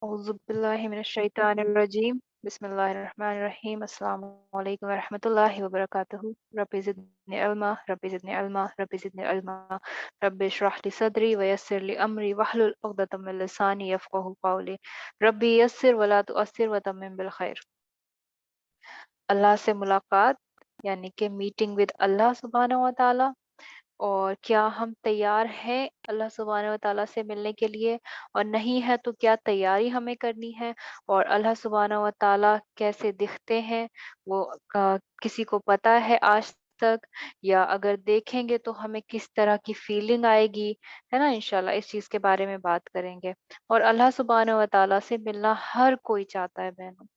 أعوذ بالله من الشيطان الرجيم بسم الله الرحمن الرحيم السلام عليكم ورحمة الله وبركاته رب زدني علما رب زدني علما رب زدني علما رب اشرح لي صدري ويسر لي أمري واحلل عقدة من لساني يفقهوا قولي ربي يسر ولا تؤثر وتمم بالخير. अल्लाह से मुलाकात यानी कि मीटिंग विद अल्लाह सुब्हानहू व तआला। और क्या हम तैयार हैं अल्लाह सुब्हानहू व तआला से मिलने के लिए, और नहीं है तो क्या तैयारी हमें करनी है। और अल्लाह सुब्हानहू व तआला कैसे दिखते हैं वो किसी को पता है आज तक, या अगर देखेंगे तो हमें किस तरह की फीलिंग आएगी, है ना। इंशाल्लाह इस चीज़ के बारे में बात करेंगे। और अल्लाह सुब्हानहू व तआला से मिलना हर कोई चाहता है बहनों,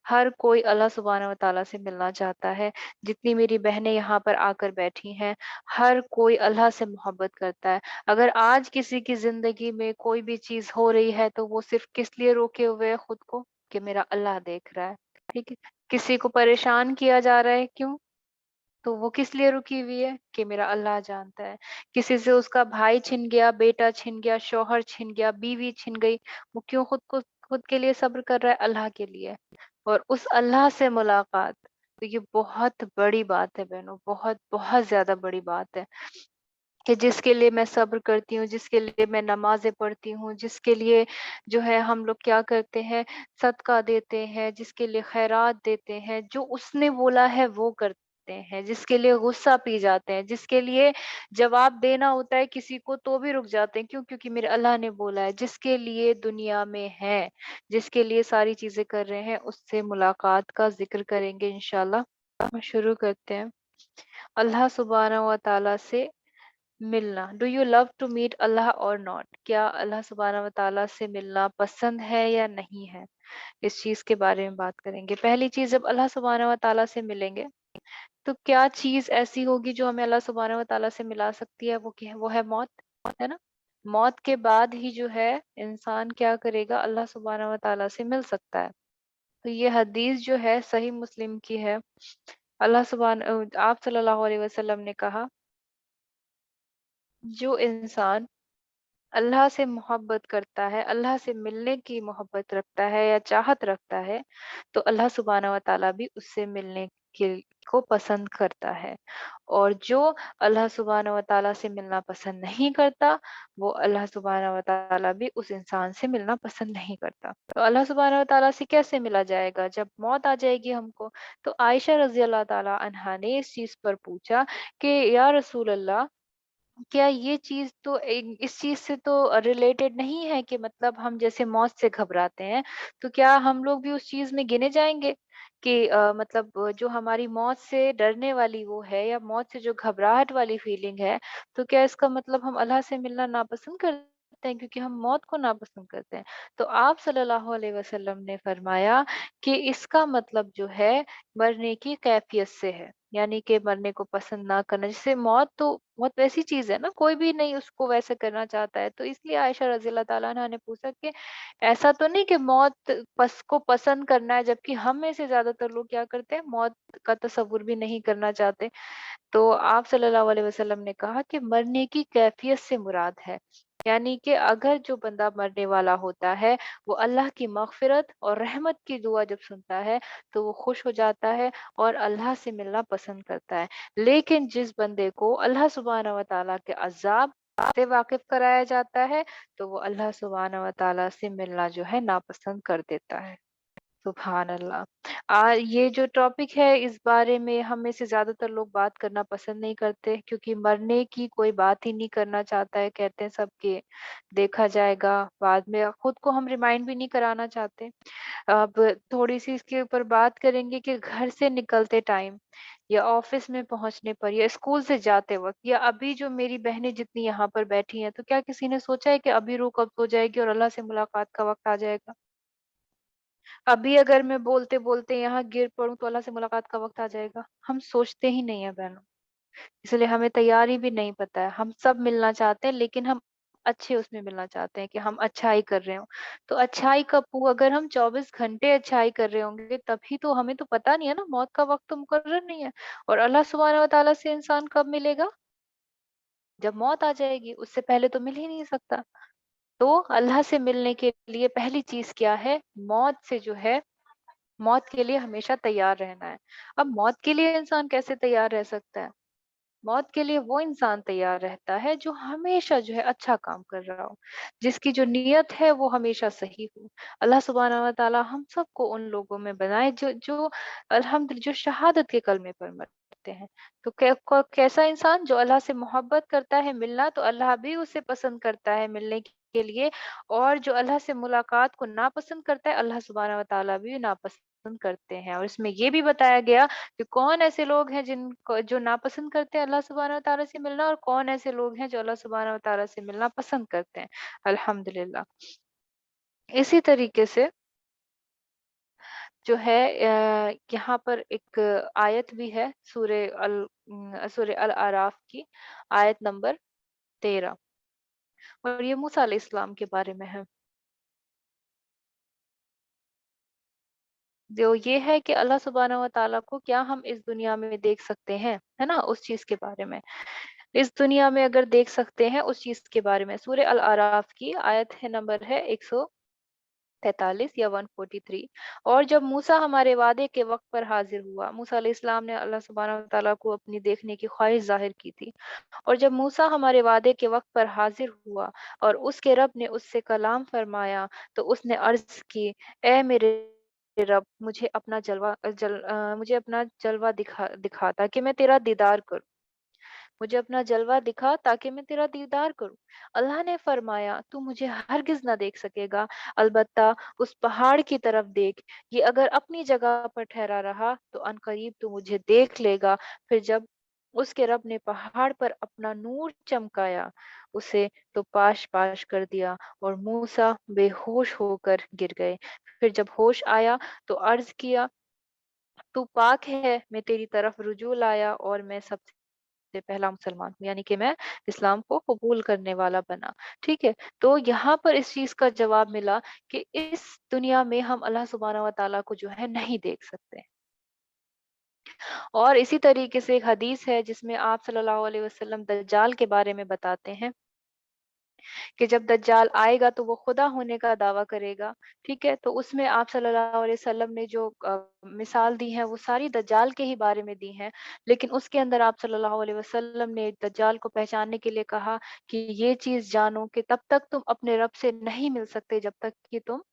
हर कोई अल्लाह सुब्हानहू व तआला से मिलना चाहता है। जितनी मेरी बहनें यहाँ पर आकर बैठी हैं, हर कोई अल्लाह से मोहब्बत करता है। अगर आज किसी की ज़िंदगी में कोई भी चीज़ हो रही है तो वो सिर्फ़ किस लिए रोके हुए है खुद को, कि मेरा अल्लाह देख रहा है, ठीक है। किसी को परेशान किया जा रहा है, क्यों? तो वो किस लिए रुकी हुई है, कि मेरा अल्लाह जानता है। किसी से उसका भाई छिन गया, बेटा छिन गया, शौहर छिन गया, बीवी छिन गई, वो क्यों खुद के लिए सब्र कर रहा है, अल्लाह के लिए। और उस अल्लाह से मुलाकात, तो ये बहुत बड़ी बात है बहनों, बहुत बहुत ज्यादा बड़ी बात है। कि जिसके लिए मैं सब्र करती हूँ, जिसके लिए मैं नमाज़ें पढ़ती हूँ, जिसके लिए जो है हम लोग क्या करते हैं, सदका देते हैं, जिसके लिए खैरात देते हैं, जो उसने बोला है वो करते हैं, जिसके लिए गुस्सा पी जाते हैं, जिसके लिए जवाब देना होता है किसी को तो भी रुक जाते हैं, क्यों? क्योंकि मेरे अल्लाह ने बोला है। जिसके लिए दुनिया में है, जिसके लिए सारी चीज़ें कर रहे हैं, उससे मुलाकात का ज़िक्र करेंगे इंशाल्लाह। शुरू करते हैं। अल्लाह सुब्हानहू व तआला से मिलना। Do you love to meet Allah और नॉट? क्या अल्लाह सुब्हानहू व तआला से मिलना पसंद है या नहीं है? इस चीज़ के बारे में बात करेंगे। पहली चीज़, जब अल्लाह सुब्हानहू व तआला से मिलेंगे तो क्या चीज़ ऐसी होगी जो हमें अल्लाह सुब्हानहू व तआला से मिला सकती है, वो है मौत, है ना? मौत के बाद ही जो है इंसान क्या करेगा, अल्लाह सुब्हानहू व तआला से मिल सकता है। तो ये हदीस जो है सही मुस्लिम की है। आप सल्लल्लाहु अलैहि वसल्लम ने कहा, जो इंसान अल्लाह से मोहब्बत करता है, अल्लाह से मिलने की मोहब्बत रखता है या चाहत रखता है, तो अल्लाह सुब्हानहू व तआला भी उससे मिलने के को पसंद करता है। और जो अल्लाह सुब्हानहू व तआला से मिलना पसंद नहीं करता, वो अल्लाह सुब्हानहू व तआला भी उस इंसान से मिलना पसंद नहीं करता। तो अल्लाह सुब्हानहू व तआला से कैसे मिला जाएगा? जब मौत आ जाएगी हमको। तो आयशा रज़ी अल्लाह तआला अन्हा ने इस चीज़ पर पूछा कि या रसूल अल्लाह, क्या ये चीज़ तो इस चीज़ से तो रिलेटेड नहीं है, कि मतलब हम जैसे मौत से घबराते हैं, तो क्या हम लोग भी उस चीज़ में गिने जाएँगे? कि मतलब जो हमारी मौत से डरने वाली वो है, या मौत से जो घबराहट वाली फीलिंग है, तो क्या इसका मतलब हम अल्लाह से मिलना नापसंद करते हैं, क्योंकि हम मौत को नापसंद करते हैं? तो आप सल्लल्लाहु अलैहि वसल्लम ने फरमाया कि इसका मतलब जो है मरने की कैफ़ियत से है। यानी कि मरने को पसंद ना करना, जैसे मौत वैसी चीज़ है ना, कोई भी नहीं उसको वैसे करना चाहता है। तो इसलिए आयशा रज़ियल्लाहु ताला अन्हा ने पूछा कि ऐसा तो नहीं कि मौत को पसंद करना है, जबकि हम में से ज़्यादातर लोग क्या करते हैं, मौत का तसव्वुर भी नहीं करना चाहते। तो आप सल्लल्लाहु अलैहि वसल्लम ने कहा कि मरने की कैफियत से मुराद है, यानी कि अगर जो बंदा मरने वाला होता है, वो अल्लाह की मग़फ़िरत और रहमत की दुआ जब सुनता है, तो वो खुश हो जाता है और अल्लाह से मिलना पसंद करता है। लेकिन जिस बंदे को अल्लाह सुब्हानहू व तआला के अज़ाब से वाकिफ़ कराया जाता है, तो वो अल्लाह सुब्हानहू व तआला से मिलना जो है नापसंद कर देता है। सुभान अल्लाह। ये जो टॉपिक है, इस बारे में हम में से ज़्यादातर लोग बात करना पसंद नहीं करते, क्योंकि मरने की कोई बात ही नहीं करना चाहता है। कहते हैं सब कि देखा जाएगा बाद में, खुद को हम रिमाइंड भी नहीं कराना चाहते। अब थोड़ी-सी इसके ऊपर बात करेंगे कि घर से निकलते टाइम, या ऑफ़िस में पहुँचने पर, या स्कूल से जाते वक़्त, या अभी जो मेरी बहनें जितनी यहाँ पर बैठी हैं, तो क्या किसी ने सोचा है कि अभी रूह कब्ज़ हो जाएगी और अल्लाह से मुलाकात का वक़्त आ जाएगा? अभी अगर मैं बोलते-बोलते यहाँ गिर पड़ूँ तो अल्लाह से मुलाकात का वक़्त आ जाएगा? हम सोचते ही नहीं है बहनों, इसलिए हमें तैयारी भी नहीं पता है। हम सब मिलना चाहते हैं, लेकिन हम अच्छे उसमें मिलना चाहते हैं कि हम अच्छाई कर रहे हों। तो अच्छाई का अगर हम 24 घंटे अच्छाई कर रहे होंगे, तभी तो हमें तो पता नहीं है ना, मौत का वक़्त तो मुकर्रर नहीं है। और अल्लाह सुब्हानहू व तआला से इंसान कब मिलेगा? जब मौत आ जाएगी, उससे पहले तो मिल ही नहीं सकता। तो अल्लाह से मिलने के लिए पहली चीज़ क्या है? मौत से जो है, मौत के लिए हमेशा तैयार रहना है। अब मौत के लिए इंसान कैसे तैयार रह सकता है? मौत के लिए वो इंसान तैयार रहता है जो हमेशा जो है अच्छा काम कर रहा हो, जिसकी जो नीयत है वो हमेशा सही हो। अल्लाह सुब्हानहू व तआला हम सबको उन लोगों में बनाए जो जो जो शहादत के कलमे पर मरते हैं। तो कैसा इंसान जो अल्लाह से मोहब्बत करता है, मिलना तो अल्लाह भी उसे पसंद करता है मिलने के लिए, और जो अल्लाह से मुलाकात को नापसंद करता है, अल्लाह सुब्हानहू व तआला भी नापसंद करते हैं। और इसमें ये भी बताया गया कि कौन ऐसे लोग हैं जिनको जो नापसंद करते हैं अल्लाह सुब्हानहू व तआला से मिलना, और कौन ऐसे लोग हैं जो अल्लाह सुब्हानहू व तआला से मिलना पसंद करते हैं। अल्हम्दुलिल्लाह। इसी तरीके से जो है यहाँ पर एक आयत भी है सूरह अल आराफ की आयत नंबर 13, और ये मूसा अलैहिस्सलाम के बारे में है। जो ये है कि अल्लाह सुब्हानहू व तआला को क्या हम इस दुनिया में देख सकते हैं, है ना? उस चीज़ के बारे में। इस दुनिया में अगर देख सकते हैं उस चीज़ के बारे में, सूरह अल आराफ की आयत है नंबर है 143 या 143। और जब मूसा हमारे वादे के वक़्त पर हाज़िर हुआ, मूसा अलैहिस्सलाम ने अल्लाह सुब्हानहू व तआला को अपनी देखने की ख्वाहिश ज़ाहिर की थी। और जब मूसा हमारे वादे के वक़्त पर हाज़िर हुआ और उसके रब ने उससे कलाम फरमाया, तो उसने अर्ज़ की, ऐ मेरे रब, मुझे अपना जलवा दिखा ताकि मैं तेरा दीदार करूँ। मुझे अपना जलवा दिखा ताकि मैं तेरा दीदार करूं। अल्लाह ने फरमाया, तू मुझे हरगिज ना देख सकेगा, अलबत्ता उस पहाड़ की तरफ देख। ये अगर अपनी जगह पर ठहरा रहा तो अनकरीब तू मुझे देख लेगा। फिर जब उसके रब ने पहाड़ पर अपना नूर चमकाया, उसे तो पाश पाश कर दिया और मूसा बेहोश होकर गिर गए। फिर जब होश आया तो अर्ज किया, तू पाक है, मैं तेरी तरफ रुजू लाया और मैं सबसे पहला मुसलमान हूँ, यानी कि मैं इस्लाम को कबूल करने वाला बना। ठीक है? तो यहाँ पर इस चीज़ का जवाब मिला कि इस दुनिया में हम अल्लाह सुब्हानहू व तआला को जो है नहीं देख सकते। और इसी तरीके से एक हदीस है जिसमें आप सल्लल्लाहु अलैहि वसल्लम दज्जाल के बारे में बताते हैं कि जब दज्जाल आएगा तो वो खुदा होने का दावा करेगा। ठीक है? तो उसमें आप सल्लल्लाहु अलैहि वसल्लम ने जो मिसाल दी है वो सारी दज्जाल के ही बारे में दी हैं। लेकिन उसके अंदर आप सल्लल्लाहु अलैहि वसल्लम ने दज्जाल को पहचानने के लिए कहा कि ये चीज़ जानो कि तब तक तुम अपने रब से नहीं मिल सकते जब तक कि तुम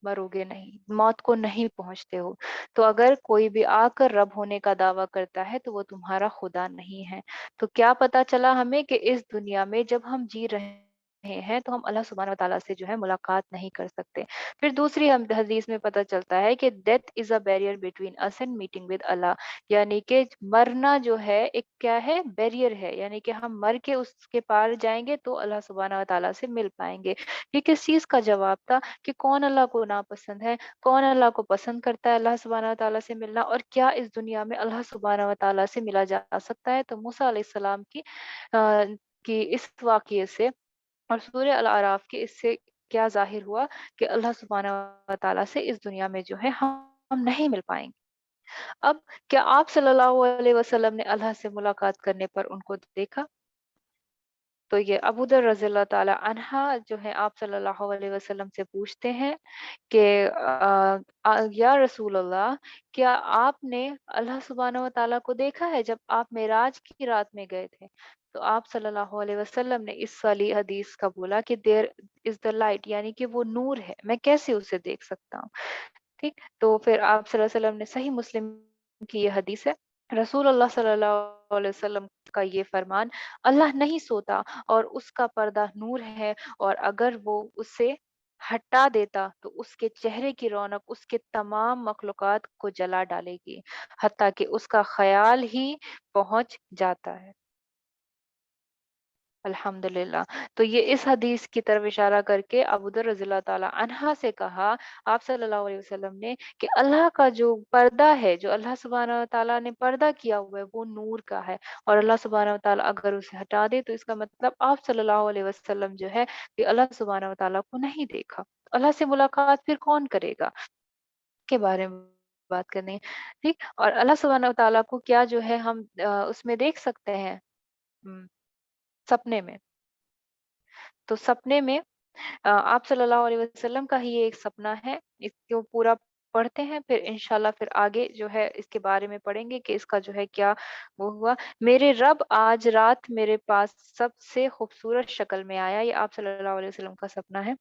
मरोगे नहीं, मौत को नहीं पहुँचते हो। तो अगर कोई भी आकर रब होने का दावा करता है तो वो तुम्हारा खुदा नहीं है। तो क्या पता चला हमें कि इस दुनिया में जब हम जी रहे हैं तो हम अल्लाह सुब्हानहू व तआला से जो है मुलाकात नहीं कर सकते। फिर दूसरी हम हदीस में पता चलता है कि death is a barrier between us and meeting with Allah, यानी कि मरना जो है एक क्या है, बैरियर है, यानी कि हम मर के उसके पार जाएँगे तो अल्लाह सुब्हानहू व तआला से मिल पाएँगे। ये किस चीज़ का जवाब था कि कौन अल्लाह को नापसंद है, कौन अल्लाह को पसंद करता है अल्लाह सुब्हानहू व तआला से मिलना, और क्या इस दुनिया में अल्लाह सुब्हानहू व तआला से मिला जा सकता है? तो मूसा अलैहिस्सलाम की इस वाक़ये से और सूरह अल अराफ के इससे क्या ज़ाहिर हुआ कि अल्लाह सुब्हानहू व तआला से इस दुनिया में जो है हम नहीं मिल पाएँगे। अब क्या आप सल्लल्लाहु अलैहि वसल्लम ने अल्लाह से मुलाकात करने पर उनको देखा? तो ये अबू दर रज़ियल्लाहु ताला अन्हा जो है आप सल्लल्लाहु अलैहि वसल्लम से पूछते हैं कि या रसूल अल्लाह, क्या आपने अल्लाह सुब्हानहू व तआला को देखा है जब आप मेराज की रात में गए थे? तो आप सल्लल्लाहु अलैहि वसल्लम ने इस वाली हदीस का बोला कि देयर इज़ द लाइट, यानी कि वो नूर है, मैं कैसे उसे देख सकता हूँ? ठीक? तो फिर आप सल्लल्लाहु अलैहि वसल्लम ने सही मुस्लिम की ये हदीस है। रसूलुल्लाह सल्लल्लाहु अलैहि वसल्लम का ये फरमान, अल्लाह नहीं सोता और उसका पर्दा नूर है, और अगर वो उसे हटा देता तो उसके चेहरे की रौनक उसके तमाम मखलूक़ात को जला डालेगी, हत्ता कि उसका ख़याल ही पहुँच जाता है। अल्हम्दुलिल्लाह। तो ये इस हदीस की तरफ इशारा करके अबू दर रज़ियल्लाहु ताला अन्हा से कहा आप सल्लल्लाहु अलैहि वसल्लम ने कि अल्लाह का जो पर्दा है, जो अल्लाह सुब्हानहू व तआला ने पर्दा किया हुआ है वो नूर का है, और अल्लाह सुब्हानहू व तआला अगर उसे हटा दे तो इसका मतलब आप सल्लल्लाहु अलैहि वसल्लम जो है कि अल्लाह सुब्हानहू व तआला को नहीं देखा। अल्लाह से मुलाकात फिर कौन करेगा? के बारे में बात करनी है, ठीक? और अल्लाह सुब्हानहू व तआला को क्या जो है हम उसमें देख सकते हैं, सपने में। तो सपने में आप सल्लल्लाहु अलैहि वसल्लम का ही ये एक सपना है। इसको पूरा पढ़ते हैं, फिर इंशाल्लाह फिर आगे जो है इसके बारे में पढ़ेंगे कि इसका जो है क्या वो हुआ। मेरे रब आज रात मेरे पास सबसे खूबसूरत शक्ल में आया, ये आप सल्लल्लाहु अलैहि वसल्लम का सपना है।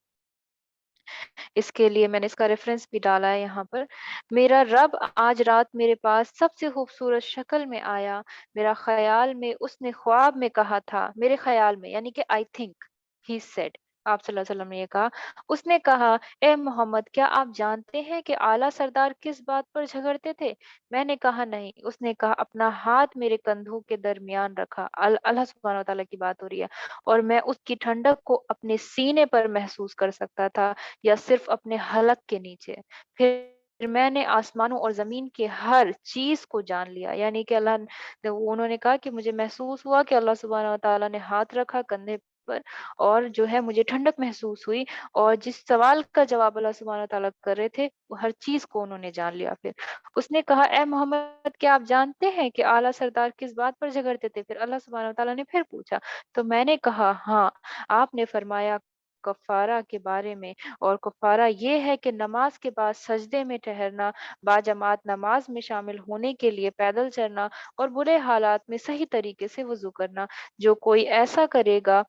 इसके लिए मैंने इसका रेफ़रेंस भी डाला है यहाँ पर। मेरा रब आज रात मेरे पास सबसे खूबसूरत शक्ल में आया, मेरा ख़याल में उसने ख्वाब में कहा था, मेरे ख़याल में यानी कि आई थिंक ही सेड, आप सल्लल्लाहु अलैहि वसल्लम ने ये कहा। उसने कहा, "ए मोहम्मद, क्या आप जानते हैं कि आला सरदार किस बात पर झगड़ते थे?" मैंने कहा, "नहीं।" उसने कहा, "अपना हाथ मेरे कंधों के दरमियान रखा।" अल्लाह सुब्हानहू व तआला की बात हो रही है। "और मैं उसकी ठंडक को अपने सीने पर महसूस कर सकता था या सिर्फ अपने हलक के नीचे। फिर मैंने आसमानों और ज़मीन के हर चीज़ को जान लिया।" यानी कि उन्होंने कहा कि मुझे महसूस हुआ कि अल्लाह सुब्हानहू व तआला ने हाथ रखा कंधे पर और जो है मुझे ठंडक महसूस हुई, और जिस सवाल का जवाब अल्लाह सुब्हानहू व तआला कर रहे थे, वो हर चीज़ को उन्होंने जान लिया फिर। उसने कहा, "ए मोहम्मद, क्या आप जानते हैं कि आला सरदार किस बात पर झगड़ते थे?" फिर अल्लाह सुब्हानहू व तआला ने फिर पूछा, तो मैंने कहा, "हाँ, आपने फरमाया कफ़ारा के बारे में, और कफ़ारा ये है कि नमाज के बाद सजदे में ठहरना, बाजमात नमाज में शामिल होने के लिए पैदल चलना और बुरे हालात में सही तरीके से वज़ू करना। जो कोई ऐसा करेगा,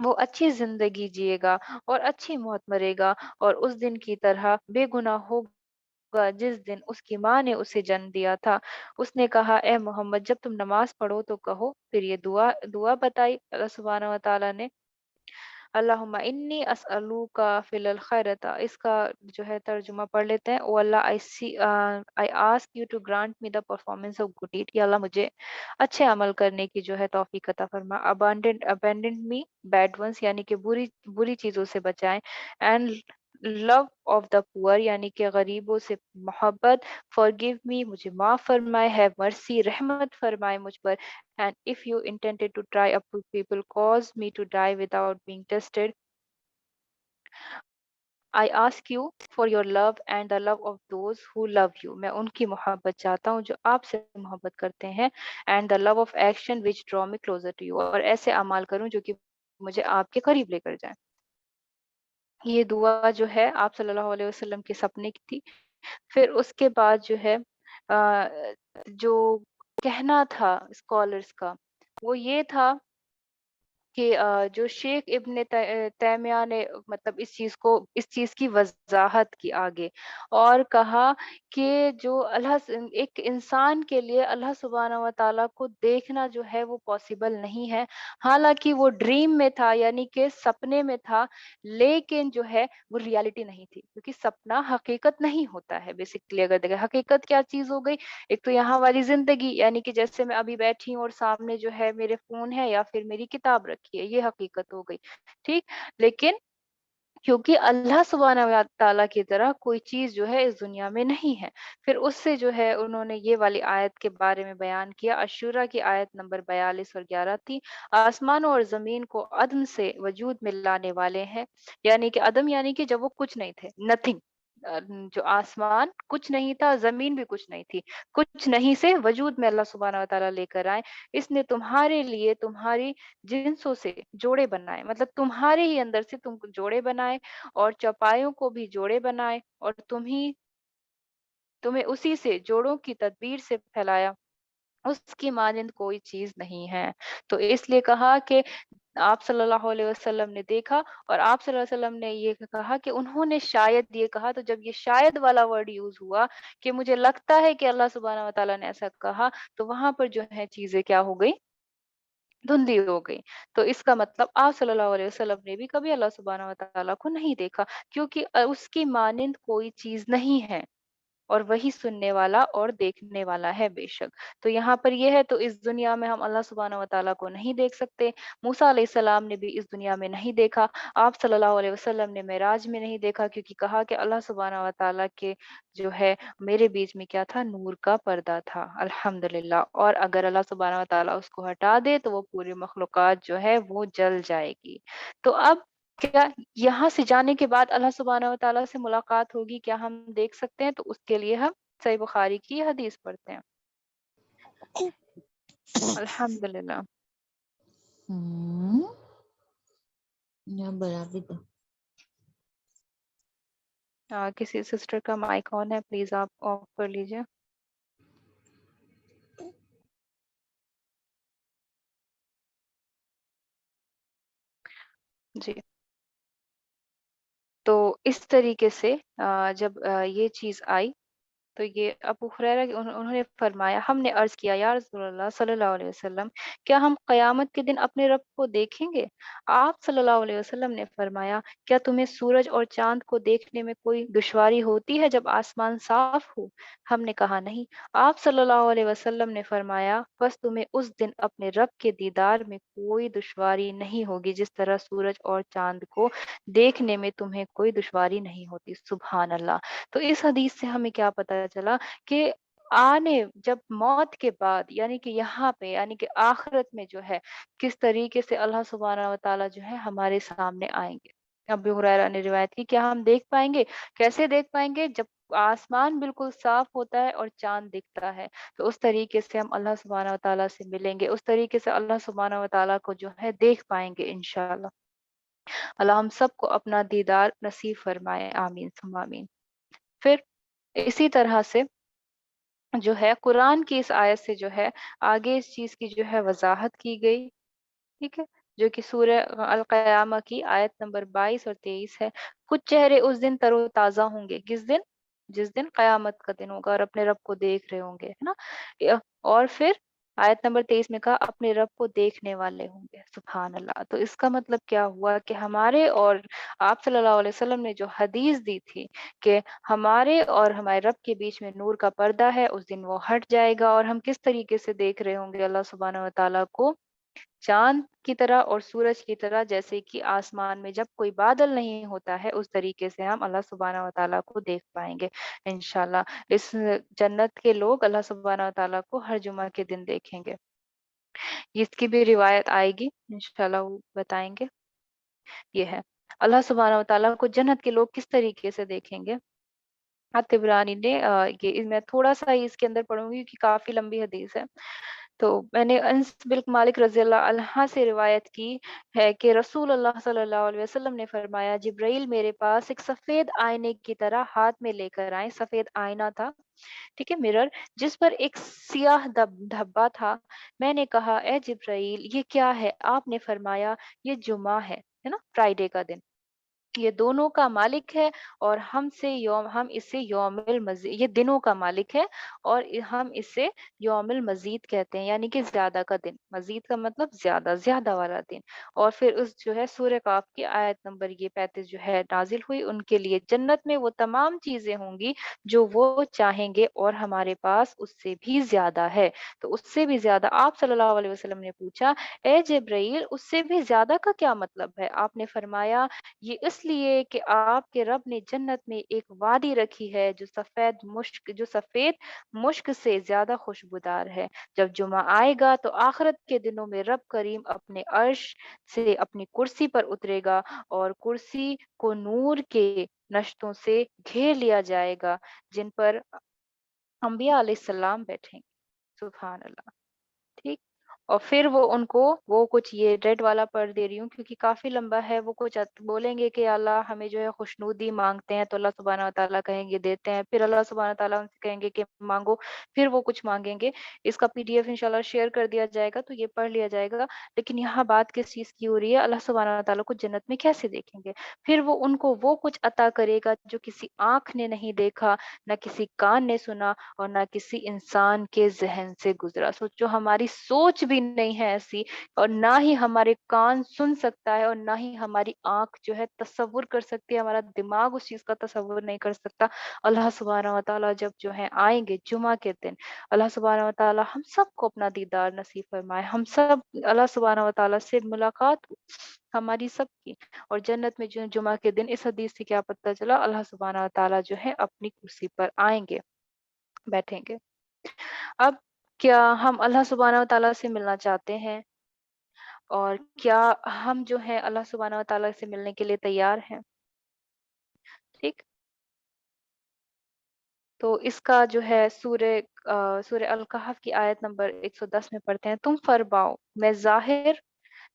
वो अच्छी ज़िंदगी जिएगा और अच्छी मौत मरेगा, और उस दिन की तरह बेगुनाह होगा जिस दिन उसकी माँ ने उसे जन्म दिया था।" उसने कहा, "ए मोहम्मद, जब तुम नमाज़ पढ़ो तो कहो।" फिर ये दुआ दुआ बताई अल्लाह सुब्हानहू व तआला ने। अल्लाहुम्मा इन्नी अस्अलुका फ़िल खैरता, इसका जो है तर्जुमा पढ़ लेते हैं। O Allah, I ask you to grant me the performance of good deed, कि अल्लाह मुझे अच्छे अमल करने की जो है तौफीक अता फरमा। अबैंडन मी बैड वंस, यानी कि बुरी बुरी चीज़ों से बचाएँ। And love of the poor, यानी कि गरीबों से मोहब्बत। फॉरगिव मी, मुझे माफ़ फरमाए। हैव मर्सी, रहमत फरमाए मुझ पर। And if you intended to try up to people, cause me to die without being tested. I ask you for your love and the love of those who love you. मैं उनकी मोहब्बत चाहता हूँ जो आपसे मोहब्बत करते हैं। And the love of action which draw me closer to you, और ऐसे अमाल करूँ जो कि मुझे आपके करीब लेकर जाए। ये दुआ जो है आप सल्लल्लाहु अलैहि वसल्लम के सपने की थी। फिर उसके बाद जो है जो कहना था स्कॉलर्स का, वो ये था कि जो शेख इब्न तैमिया ने मतलब इस चीज़ की वज़ाहत की आगे, और कहा कि जो एक इंसान के लिए अल्लाह सुब्हानहू व तआला को देखना जो है वो पॉसिबल नहीं है। हालाँकि वो ड्रीम में था, यानी कि सपने में था, लेकिन जो है वो रियलिटी नहीं थी, क्योंकि सपना हकीकत नहीं होता है बेसिकली अगर देखें। हकीकत क्या चीज़ हो गई? एक तो यहाँ वाली ज़िंदगी, यानी कि जैसे मैं अभी बैठी हूँ और सामने जो है मेरे फ़ोन है या फिर मेरी किताब रखी है, ये हकीकत हो गई, ठीक? लेकिन क्योंकि अल्लाह सुब्हानहू व तआला की तरह कोई चीज़ जो है इस दुनिया में नहीं है। फिर उससे जो है उन्होंने ये वाली आयत के बारे में बयान किया। अशूरा की आयत नंबर 42 और 11 थी। आसमानों और ज़मीन को अदम से वजूद में लाने वाले हैं, यानी कि अदम यानी कि जब वो कुछ नहीं थे, नथिंग। जो आसमान कुछ नहीं था, ज़मीन भी कुछ नहीं थी। कुछ नहीं से वजूद में अल्लाह सुब्हानहू व तआला लेकर आए। इसने तुम्हारे लिए तुम्हारी जिन्सों से जोड़े बनाए, मतलब तुम्हारे ही अंदर से तुम जोड़े बनाए, और चौपायों को भी जोड़े बनाए, और तुम्हें उसी से जोड़ों की तदबीर से फैलाया। उसकी मानिंद कोई चीज़ नहीं है। तो इसलिए कहा कि आप सल्लल्लाहु अलैहि वसल्लम ने देखा, और आप सल्लल्लाहु अलैहि वसल्लम ने ये कहा कि उन्होंने शायद ये कहा, तो जब ये शायद वाला वर्ड यूज़ हुआ कि मुझे लगता है कि अल्लाह सुब्हानहू व तआला ने ऐसा कहा, तो वहाँ पर जो है चीज़ें क्या हो गई? धुंधली हो गई। तो इसका मतलब आप सल्लल्लाहु अलैहि वसल्लम ने भी कभी अल्लाह सुब्हानहू व तआला को नहीं देखा, क्योंकि उसकी मानिंद कोई चीज़ नहीं है। और वही सुनने वाला और देखने वाला है बेशक। तो यहाँ पर ये है, तो इस दुनिया में हम अल्लाह सुब्हानहू व तआला को नहीं देख सकते। मूसा अलैहिस्सलाम ने भी इस दुनिया में नहीं देखा। आप सल्लल्लाहु अलैहि वसल्लम ने मेराज में नहीं देखा, क्योंकि कहा कि अल्लाह सुब्हानहू व तआला के जो है मेरे बीच में क्या था? नूर का पर्दा था। अल्हम्दुलिल्लाह। और अगर अल्लाह सुब्हानहू व तआला उसको हटा दे तो वो पूरी मखलूक़ात जो है वो जल जाएगी। तो अब क्या यहाँ से जाने के बाद अल्लाह सुब्हानहू व तआला से मुलाकात होगी, क्या हम देख सकते हैं? तो उसके लिए हम सही बुखारी की हदीस पढ़ते हैं। अल्हम्दुलिल्लाह। Hmm. Ya, berarti tuh. किसी सिस्टर का माइक ऑन है, प्लीज आप ऑफ कर लीजिए। जी। तो इस तरीके से जब ये चीज आई, तो ये अबू हुरैरा उन्होंने फरमाया, हमने अर्ज किया, या रसूलल्लाह सल्लल्लाहु अलैहि वसल्लम, क्या हम कयामत के दिन अपने रब को देखेंगे? आप सल्लल्लाहु अलैहि वसल्लम ने फरमाया, क्या तुम्हें सूरज और चांद को देखने में कोई दुश्वारी होती है जब आसमान साफ हो? हमने कहा नहीं। आप सल्लल्लाहु अलैहि वसल्लम ने फरमाया, बस तुम्हें उस दिन अपने रब के दीदार में कोई दुश्वारी नहीं होगी, जिस तरह सूरज और चांद को देखने में तुम्हें कोई दुश्वारी नहीं होती। सुभान अल्लाह। तो इस हदीस से हमें क्या पता चला कि आने जब मौत के बाद, यानी कि यहाँ पे, यानी कि आखिरत में जो है, किस तरीके से अल्लाह सुब्हानहू व तआला जो है हमारे सामने आएंगे। अबू हुरैरा ने रिवायत की, क्या हम देख पाएंगे? कैसे देख पाएंगे? जब आसमान बिल्कुल साफ होता है और चांद दिखता है, तो उस तरीके से हम अल्लाह सुब्हानहू व तआला से मिलेंगे, उस तरीके से अल्लाह सुब्हानहू व तआला को जो है देख पाएंगे इंशाअल्लाह। अल्लाह हम सबको अपना दीदार नसीब फरमाए, आमीन सुम्मा आमीन। फिर इसी तरह से जो है कुरान की इस आयत से जो है आगे इस चीज की जो है वजाहत की गई। ठीक है, जो कि सूरह अल क़यामा की आयत नंबर 22 और 23 है। कुछ चेहरे उस दिन तरोताजा होंगे, किस दिन? जिस दिन कयामत का दिन होगा और अपने रब को देख रहे होंगे, है ना? और फिर आयत नंबर 23 में कहा, अपने रब को देखने वाले होंगे। सुभान अल्लाह। तो इसका मतलब क्या हुआ कि हमारे और आप सल्लल्लाहु अलैहि वसल्लम ने जो हदीस दी थी कि हमारे और हमारे रब के बीच में नूर का पर्दा है, उस दिन वो हट जाएगा और हम किस तरीके से देख रहे होंगे अल्लाह सुब्हानहू व तआला को? चांद की तरह और सूरज की तरह, जैसे कि आसमान में जब कोई बादल नहीं होता है, उस तरीके से हम अल्लाह सुब्हानहू व तआला को देख पाएंगे इंशाल्लाह। इस जन्नत के लोग अल्लाह सुब्हानहू व तआला को हर जुमा के दिन देखेंगे। इसकी भी रिवायत आएगी इंशाल्लाह, वो बताएंगे। ये है, अल्लाह सुब्हानहू व तआला को जन्नत के लोग किस तरीके से देखेंगे। तिबरानी ने ये मैं थोड़ा सा ही इसके अंदर पढ़ूंगी क्योंकि काफी लंबी हदीस है। तो मैंने अनस बिन मालिक रज़ियल्लाहु अन्हा से रिवायत की है कि रसूल अल्लाह सल्लल्लाहु अलैहि वसल्लम ने फरमाया, जिब्राइल मेरे पास एक सफेद आईने की तरह हाथ में लेकर आए। सफेद आईना था, ठीक है, मिरर, जिस पर एक सियाह धब्बा था। मैंने कहा, ए जिब्राइल, ये क्या है? आपने फरमाया, ये जुमा है ना, फ्राइडे का दिन। ये दोनों का मालिक है और हम इसे यौमुल मजीद, ये दिनों का मालिक है और हम इसे यौमुल मजीद कहते हैं, यानी कि ज्यादा का दिन। मजीद का मतलब ज्यादा, ज्यादा वाला दिन। और फिर उस जो है सूरह काफ की आयत नंबर ये 35 जो है नाजिल हुई, उनके लिए जन्नत में वो तमाम चीजें होंगी जो वो चाहेंगे और हमारे पास उससे भी ज्यादा है। तो उससे भी ज्यादा, आप सल्लल्लाहु अलैहि वसल्लम ने पूछा, ए जिब्राइल, उससे भी ज्यादा का क्या मतलब है? आपने फरमाया, ये इसलिए कि आपके रब ने जन्नत में एक वादी रखी है जो सफेद मुश्क से ज्यादा खुशबूदार है। जब जुमा आएगा तो आखिरत के दिनों में रब करीम अपने अर्श से अपनी कुर्सी पर उतरेगा और कुर्सी को नूर के नश्तों से घेर लिया जाएगा, जिन पर अंबिया अलैहिस्सलाम बैठेंगे। सुभान अल्लाह। ठीक। और फिर वो कुछ, ये रेड वाला पढ़ दे रही हूँ क्योंकि काफी लंबा है। वो कुछ बोलेंगे कि अल्लाह हमें जो है खुशनुदी मांगते हैं, तो अल्लाह सुब्हानहू व तआला कहेंगे देते हैं। फिर अल्लाह सुब्हानहू व तआला उनसे कहेंगे कि मांगो, फिर वो कुछ मांगेंगे। इसका पीडीएफ इंशाल्लाह शेयर कर दिया जाएगा, तो ये पढ़ लिया जाएगा। लेकिन यहाँ बात किस चीज की हो रही है? अल्लाह सुब्हानहू व तआला को जन्नत में कैसे देखेंगे? फिर वो उनको वो कुछ अता करेगा जो किसी आंख ने नहीं देखा, न किसी कान ने सुना और ना किसी इंसान के जहन से गुजरा। सोचो, हमारी सोच भी नहीं है ऐसी, और ना ही हमारे कान सुन सकता है और ना ही हमारी आंख जो है तसव्वुर कर सकती है, हमारा दिमाग उस चीज का तसव्वुर नहीं कर सकता। अल्लाह सुब्हानहू व तआला जब जो है आएंगे जुमा के दिन, अल्लाह सुब्हानहू व तआला हम सबको अपना दीदार नसीब फरमाए। हम सब अल्लाह सुब्हानहू व तआला से मुलाकात हो हमारी सबकी। और जन्नत में जो जुमा के दिन, इस हदीस से क्या पता चला? अल्लाह सुब्हानहू व तआला जो है अपनी कुर्सी पर आएंगे, बैठेंगे। अब क्या हम अल्लाह सुब्हानहू व तआला से मिलना चाहते हैं? और क्या हम जो है अल्लाह सुब्हानहू व तआला से मिलने के लिए तैयार हैं? ठीक। तो इसका जो है सूरह अल कहफ की आयत नंबर 110 में पढ़ते हैं, तुम फरमाओ, मैं जाहिर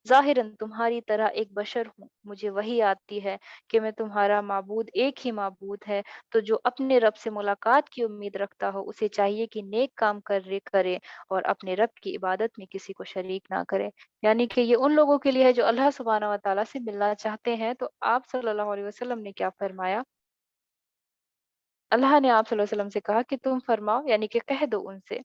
ज़ाहिरन तुम्हारी तरह एक बशर हूँ, मुझे वही आती है कि मैं तुम्हारा माबूद एक ही माबूद है, तो जो अपने रब से मुलाकात की उम्मीद रखता हो, उसे चाहिए कि नेक काम करे और अपने रब की इबादत में किसी को शरीक ना करे। यानी कि ये उन लोगों के लिए है जो अल्लाह सुब्हानहू व तआला से मिलना चाहते हैं। तो आप सल्लल्लाहु अलैहि वसल्लम ने क्या फरमाया? अल्लाह ने आप सल्लल्लाहु अलैहि वसल्लम से कहा कि तुम फरमाओ, यानी कि कह दो उनसे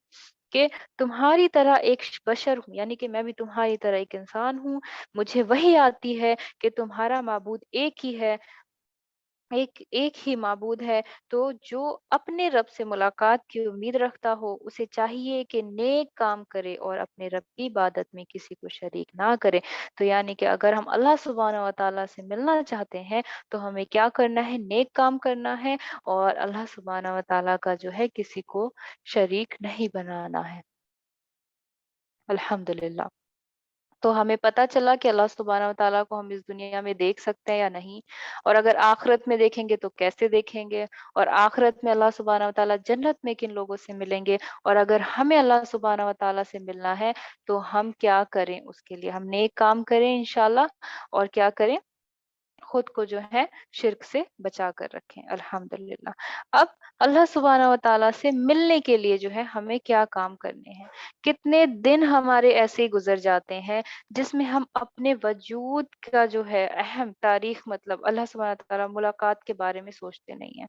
कि तुम्हारी तरह एक बशर हूँ, यानी कि मैं भी तुम्हारी तरह एक इंसान हूँ। मुझे वही आती है कि तुम्हारा माबूद एक ही है, एक एक ही माबूद है। तो जो अपने रब से मुलाकात की उम्मीद रखता हो, उसे चाहिए कि नेक काम करे और अपने रब की इबादत में किसी को शरीक ना करे। तो यानी कि अगर हम अल्लाह सुब्हानहू व तआला से मिलना चाहते हैं, तो हमें क्या करना है? नेक काम करना है और अल्लाह सुब्हानहू व तआला का जो है किसी को शरीक नहीं बनाना है। अल्हम्दुलिल्लाह। तो हमें पता चला कि अल्लाह सुब्हानहू व तआला को हम इस दुनिया में देख सकते हैं या नहीं, और अगर आखिरत में देखेंगे तो कैसे देखेंगे, और आखिरत में अल्लाह सुब्हानहू व तआला जन्नत में किन लोगों से मिलेंगे, और अगर हमें अल्लाह सुब्हानहू व तआला से मिलना है तो हम क्या करें? उसके लिए हम नेक काम करें इंशाल्लाह, और क्या करें? खुद को जो है शिर्क से बचा कर रखें। अल्हम्दुलिल्लाह। अब अल्लाह सुब्हानहू व तआला से मिलने के लिए जो है हमें क्या काम करने हैं? कितने दिन हमारे ऐसे ही गुज़र जाते हैं जिसमें हम अपने वजूद का जो है अहम तारीख़, मतलब अल्लाह सुब्हानहू व तआला मुलाकात के बारे में सोचते नहीं हैं।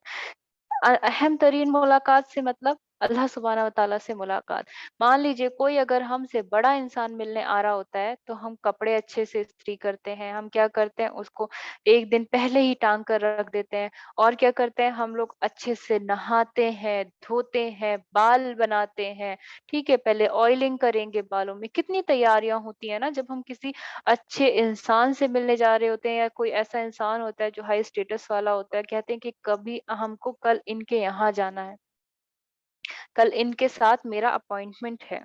अहम तरीन मुलाकात से मतलब अल्लाह सुब्हानहू व तआला से मुलाकात। मान लीजिए कोई अगर हमसे बड़ा इंसान मिलने आ रहा होता है, तो हम कपड़े अच्छे से इस्त्री करते हैं, हम क्या करते हैं उसको 1 दिन पहले ही टाँग कर रख देते हैं, और क्या करते हैं हम लोग अच्छे से नहाते हैं, धोते हैं, बाल बनाते हैं, ठीक है? पहले ऑयलिंग करेंगे बालों में, कितनी तैयारियाँ होती हैं ना जब हम किसी अच्छे इंसान से मिलने जा रहे होते हैं, या कोई ऐसा इंसान होता है जो हाई स्टेटस वाला होता है, कहते हैं कि कभी हमको कल इनके यहाँ जाना है, कल इनके साथ मेरा अपॉइंटमेंट है।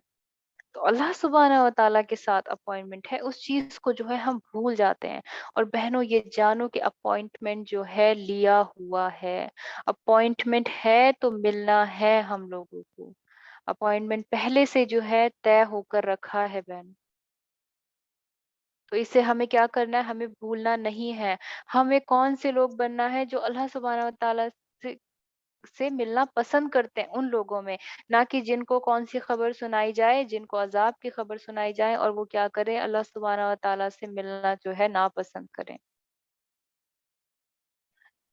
तो अल्लाह सुब्हानहू व तआला के साथ अपॉइंटमेंट है, उस चीज़ को जो है हम भूल जाते हैं। और बहनों, ये जानो कि अपॉइंटमेंट जो है लिया हुआ है। अपॉइंटमेंट है तो मिलना है हम लोगों को। अपॉइंटमेंट पहले से जो है तय होकर रखा है बहन। तो इससे हमें क्या करना है? हमें भूलना नहीं है। हमें कौन से लोग बनना है जो अल्लाह सुब्हानहू व तआला से मिलना पसंद करते हैं, उन लोगों में, ना कि जिनको कौन-सी खबर सुनाई जाए, जिनको अज़ाब की खबर सुनाई जाए और वो क्या करें? अल्लाह सुब्हानहू व तआला से मिलना जो है नापसंद करें।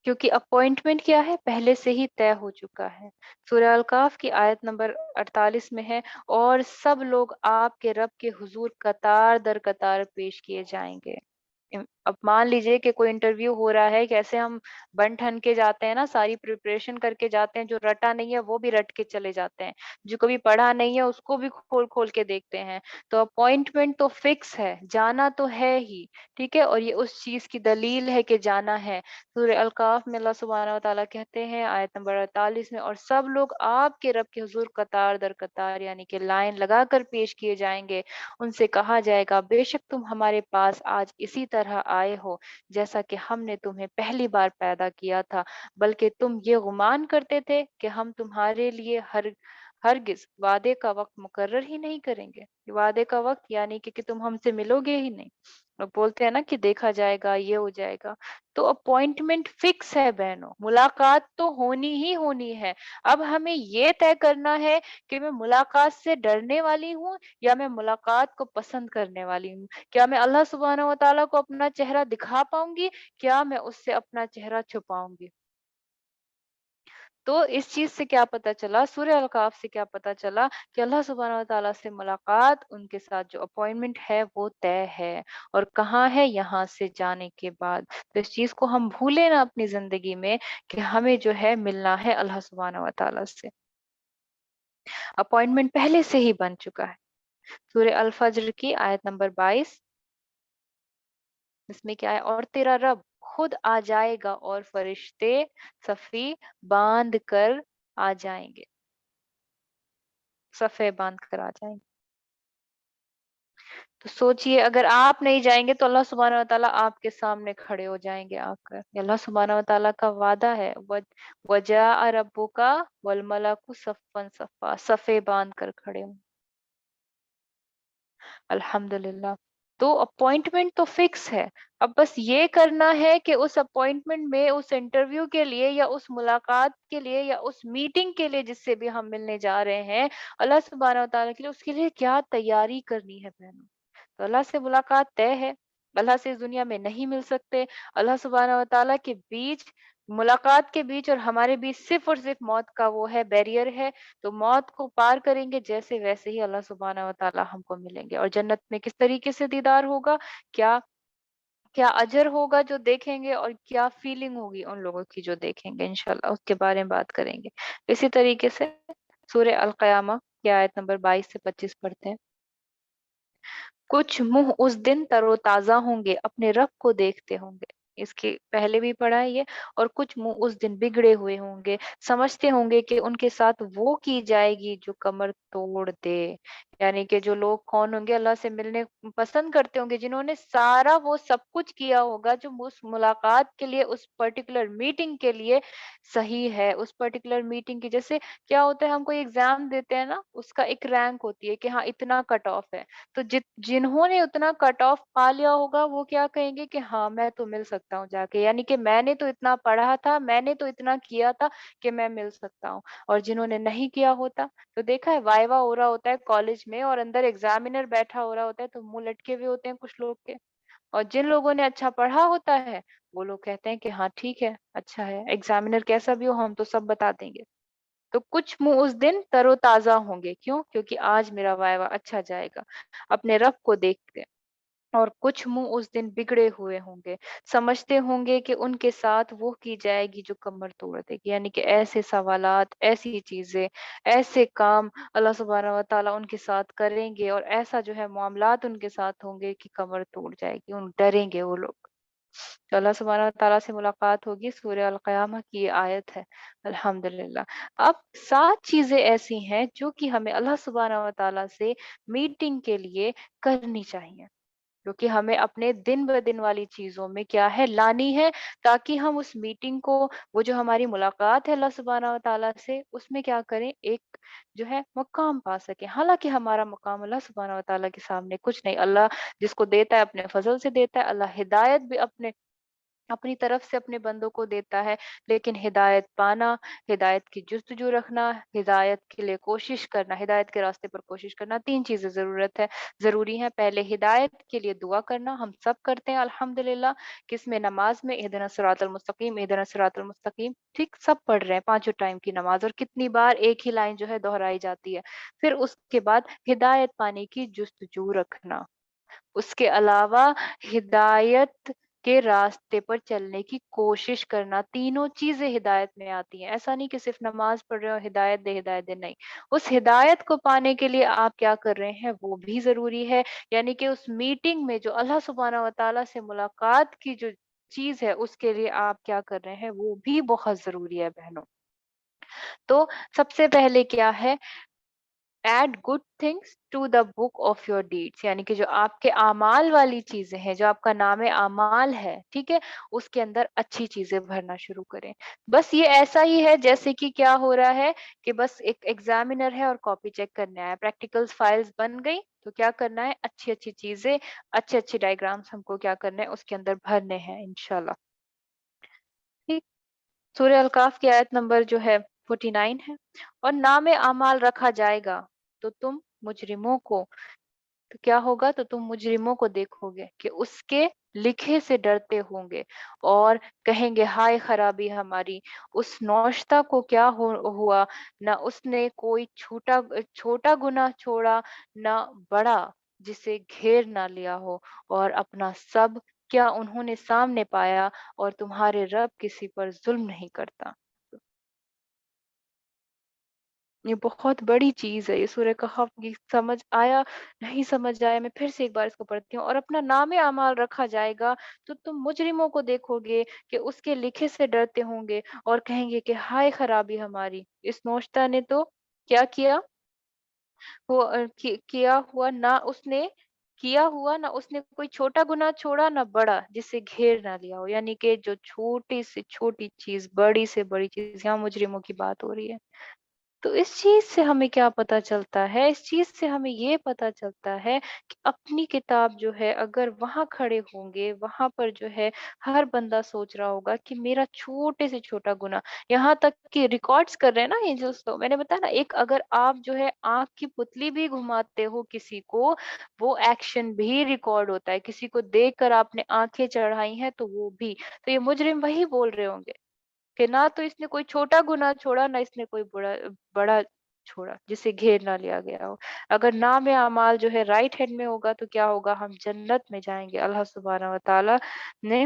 क्योंकि अपॉइंटमेंट क्या है? पहले से ही तय हो चुका है। सूरह अल-कहफ की आयत नंबर 48 में है, और सब लोग आपके रब के हुज़ूर कतार दर कतार पेश किए जाएँगे। अब मान लीजिए कि कोई इंटरव्यू हो रहा है, कैसे हम बन-ठन के जाते हैं ना, सारी प्रिपरेशन करके जाते हैं, जो रटा नहीं है वो भी रट के चले जाते हैं, जो कभी पढ़ा नहीं है उसको भी खोल-खोल के देखते हैं। तो अपॉइंटमेंट तो फिक्स है, जाना तो है ही, ठीक है? और ये उस चीज़ की दलील है कि जाना है। सूरह अल-कहफ में अल्लाह सुब्हानहू व तआला कहते हैं आयत नंबर 48 में, और सब लोग आपके रब के हुज़ूर कतार दर कतार, यानी कि लाइन लगाकर पेश किए जाएँगे। उनसे कहा जाएगा, बेशक तुम हमारे पास आज इसी तरह आए हो जैसा कि हमने तुम्हें पहली बार पैदा किया था, बल्कि तुम ये गुमान करते थे कि हम तुम्हारे लिए हरगिज वादे का वक्त मुकर्रर ही नहीं करेंगे। वादे का वक्त यानी कि तुम हमसे मिलोगे ही नहीं। लोग बोलते हैं ना कि देखा जाएगा, ये हो जाएगा। तो अपॉइंटमेंट फिक्स है बहनों, मुलाकात तो होनी ही होनी है। अब हमें ये तय करना है कि मैं मुलाकात से डरने वाली हूँ या मैं मुलाकात को पसंद करने वाली हूँ। क्या मैं अल्लाह सुब्हानहू व तआला को अपना चेहरा दिखा पाऊँगी? क्या मैं उससे अपना चेहरा छुपाऊँगी? तो इस चीज़ से क्या पता चला, सूरह अल-कहफ से क्या पता चला कि अल्लाह सुब्हानहू व तआला से मुलाकात, उनके साथ जो अपॉइंटमेंट है वो तय है, और कहाँ है? यहाँ से जाने के बाद। तो इस चीज़ को हम भूले ना अपनी ज़िंदगी में कि हमें जो है मिलना है अल्लाह सुब्हानहू व तआला से। अपॉइंटमेंट पहले से ही बन चुका है। सूरह अल-फज्र की आयत नंबर 22, इसमें क्या है? और तेरा रब खुद आ जाएगा और फरिश्ते सफ़ी बाँध कर आ जाएँगे, सफ़े बाँध कर आ जाएँगे। तो सोचिए, अगर आप नहीं जाएँगे तो अल्लाह सुब्हानहू व तआला आपके सामने खड़े हो जाएँगे आकर। ये अल्लाह सुब्हानहू व तआला का वादा है, वजाअ रब्बुका वल मलकु सफ़्फ़न सफ़्फ़ा, सफ़े बाँध कर खड़े हों। अल्हम्दुलिल्लाह। तो अपॉइंटमेंट तो फिक्स है। अब बस ये करना है कि उस अपॉइंटमेंट में, उस इंटरव्यू के लिए या उस मुलाकात के लिए या उस मीटिंग के लिए जिससे भी हम मिलने जा रहे हैं, अल्लाह सुब्हानहू व तआला के लिए, उसके लिए क्या तैयारी करनी है बहनों। तो अल्लाह से मुलाकात तय है, अल्लाह से इस दुनिया में नहीं मिल सकते। अल्लाह सुब्हानहू व तआला के बीच, मुलाकात के बीच और हमारे बीच सिर्फ़ और सिर्फ़ मौत का वो है, बैरियर है। तो मौत को पार करेंगे जैसे वैसे ही अल्लाह सुब्हानहू व तआला हमको मिलेंगे। और जन्नत में किस तरीके से दीदार होगा, क्या क्या अजर होगा जो देखेंगे, और क्या फीलिंग होगी उन लोगों की जो देखेंगे, इंशाल्लाह उसके बारे में बात करेंगे। इसी तरीके से सूरह अल क़यामा की आयत नंबर 22 से 25 पढ़ते हैं। कुछ मुंह उस दिन तरोताजा होंगे, अपने रब को देखते होंगे। इसके पहले भी पढ़ा है ये। और कुछ मुंह उस दिन बिगड़े हुए होंगे, समझते होंगे कि उनके साथ वो की जाएगी जो कमर तोड़ दे। यानी कि जो लोग कौन होंगे, अल्लाह से मिलने पसंद करते होंगे, जिन्होंने सारा वो सब कुछ किया होगा जो उस मुलाकात के लिए, उस पर्टिकुलर मीटिंग के लिए सही है। उस पर्टिकुलर मीटिंग की, जैसे क्या होता है, हम कोई एग्जाम देते हैं ना, उसका एक रैंक होती है कि हाँ इतना कट ऑफ है। तो जिन्होंने उतना कट ऑफ पा लिया होगा, वो क्या कहेंगे कि हाँ मैं तो मिल सकता हूँ जाके, यानी कि मैंने तो इतना पढ़ा था, मैंने तो इतना किया था कि मैं मिल सकता हूँ। और जिन्होंने नहीं किया होता, तो देखा है वाइवा हो रहा होता है कॉलेज में, और अंदर एग्जामिनर बैठा हो रहा होता है, तो मुंह लटके हुए होते हैं कुछ लोग के। और जिन लोगों ने अच्छा पढ़ा होता है, वो लोग कहते हैं कि हाँ ठीक है, अच्छा है, एग्जामिनर कैसा भी हो हम तो सब बता देंगे। तो कुछ मुंह उस दिन तरोताजा होंगे, क्यों? क्योंकि आज मेरा वाइवा अच्छा जाएगा, अपने रब को देख के। और कुछ मुंह उस दिन बिगड़े हुए होंगे, समझते होंगे कि उनके साथ वो की जाएगी जो कमर तोड़ देगी। यानी कि ऐसे सवालात, ऐसी चीजें, ऐसे काम अल्लाह सुब्हानहू व तआला उनके साथ करेंगे, और ऐसा जो है मामलात उनके साथ होंगे कि कमर टूट जाएगी, उन डरेंगे वो लोग। तो अल्लाह सुब्हानहू व तआला से मुलाकात होगी, सूरह अल क़यामा की ये आयत है। अल्हम्दुलिल्लाह। अब 7 चीज़ें ऐसी हैं जो कि हमें अल्लाह सुब्हानहू व तआला से मीटिंग के लिए करनी चाहिए, क्योंकि हमें अपने दिन-ब-दिन वाली चीज़ों में क्या है, लानी है, ताकि हम उस मीटिंग को, वो जो हमारी मुलाकात है अल्लाह सुब्हानहू व तआला से, उसमें क्या करें, एक जो है मकाम पा सकें। हालाँकि हमारा मकाम अल्लाह सुब्हानहू व तआला के सामने कुछ नहीं। अल्लाह जिसको देता है अपने फ़ज़ल से देता है, अल्लाह हिदायत भी अपनी तरफ से अपने बंदों को देता है। लेकिन हिदायत पाना, हिदायत की जुस्तजू रखना, हिदायत के लिए कोशिश करना, हिदायत के रास्ते पर कोशिश करना, 3 चीज़ें ज़रूरी हैं। पहले हिदायत के लिए दुआ करना, हम सब करते हैं अल्हम्दुलिल्लाह। किसमें? नमाज़ में, इहदिनस सिरातल मुस्तकीम, इहदिनस सिरातल मुस्तकीम, ठीक? सब पढ़ रहे हैं पाँचों टाइम की नमाज़, और कितनी बार एक ही लाइन जो है दोहराई जाती है। फिर उसके बाद हिदायत पाने की जुस्तजू रखना। उसके अलावा हिदायत के रास्ते पर चलने की कोशिश करना, तीनों चीज़ें हिदायत में आती हैं। ऐसा नहीं कि सिर्फ़ नमाज़ पढ़ रहे हो, हिदायत दे, नहीं। उस हिदायत को पाने के लिए आप क्या कर रहे हैं, वो भी ज़रूरी है। यानी कि उस मीटिंग में जो अल्लाह सुब्हानहू व तआला से मुलाकात की जो चीज़ है, उसके लिए आप क्या कर रहे हैं, वो भी बहुत ज़रूरी है बहनों। तो सबसे पहले क्या है, add good things to the book of your deeds, यानी कि जो आपके आमाल वाली चीजें हैं, जो आपका नामे आमाल है, ठीक है, उसके अंदर अच्छी चीजें भरना शुरू करें। बस ये ऐसा ही है जैसे कि क्या हो रहा है कि बस एक एग्जामिनर है और कॉपी चेक करने आया, प्रैक्टिकल्स फाइल्स बन गई, तो क्या करना है, अच्छी अच्छी चीजें, अच्छे अच्छे डायग्राम्स हमको क्या करने हैं, उसके अंदर भरने हैं इंशाल्लाह। ठीक। सूरह अल-काफ की आयत नंबर जो है 49 है। और नामे अमाल रखा जाएगा, तो तुम मुजरिमों को, तो क्या होगा, तो तुम मुजरिमों को देखोगे कि उसके लिखे से डरते होंगे, और कहेंगे हाय खराबी हमारी, उस नौश्ता को क्या हुआ, ना उसने कोई छोटा छोटा गुनाह छोड़ा, ना बड़ा जिसे घेर ना लिया हो, और अपना सब क्या उन्होंने सामने पाया, और तुम्हारे रब किसी पर जुल्म नहीं करता। ये बहुत बड़ी चीज़ है, ये सूरह कहफ की, समझ आया, नहीं समझ आया, मैं फिर से एक बार इसको पढ़ती हूँ। और अपना नाम-ए-आमाल रखा जाएगा, तो तुम मुजरिमों को देखोगे कि उसके लिखे से डरते होंगे, और कहेंगे कि हाय खराबी हमारी, इस नौश्ता ने तो क्या किया, किया हुआ, ना उसने कोई छोटा गुनाह छोड़ा, ना बड़ा जिसे घेर ना लिया हो। यानी कि जो छोटी से छोटी चीज़, बड़ी से बड़ी चीज़, यहाँ मुजरिमों की बात हो रही है। تو اس چیز سے ہمیں کیا پتا چلتا ہے؟ اس چیز سے ہمیں یہ پتا چلتا ہے کہ اپنی کتاب جو ہے اگر وہاں کھڑے ہوں گے، وہاں پر جو ہے ہر بندہ سوچ رہا ہوگا کہ میرا چھوٹے سے چھوٹا گناہ، یہاں تک کہ ریکارڈز کر رہے ہیں نا اینجلس، تو میں نے بتایا نا، ایک اگر آپ جو ہے آنکھ کی پتلی بھی گھماتے ہو کسی کو، وہ ایکشن بھی ریکارڈ ہوتا ہے، کسی کو دیکھ کر آپ نے آنکھیں چڑھائی ہیں تو وہ بھی، تو یہ مجرم وہی بول رہے ہوں گے کہ نہ تو اس نے کوئی چھوٹا گناہ چھوڑا، نہ اس نے کوئی بڑا بڑا چھوڑا جسے گھیر نہ لیا گیا ہو۔ اگر نام اعمال جو ہے رائٹ ہینڈ میں ہوگا تو کیا ہوگا؟ ہم جنت میں جائیں گے، اللہ سبحانہ و تعالی نے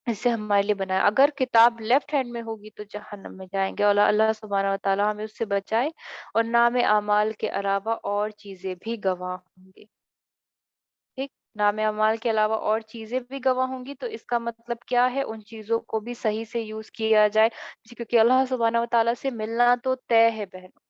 اسے ہمارے لیے بنایا۔ اگر کتاب لیفٹ ہینڈ میں ہوگی تو جہنم میں جائیں گے، اور اللہ سبحانہ و تعالی ہمیں اس سے بچائے، اور نام اعمال کے علاوہ اور چیزیں بھی گواہ ہوں گی، ٹھیک؟ نام اعمال کے علاوہ اور چیزیں بھی گواہ ہوں گی، تو اس کا مطلب کیا ہے؟ ان چیزوں کو بھی صحیح سے یوز کیا جائے، کیونکہ اللہ سبحانہ و تعالیٰ سے ملنا تو طے ہے بہنوں،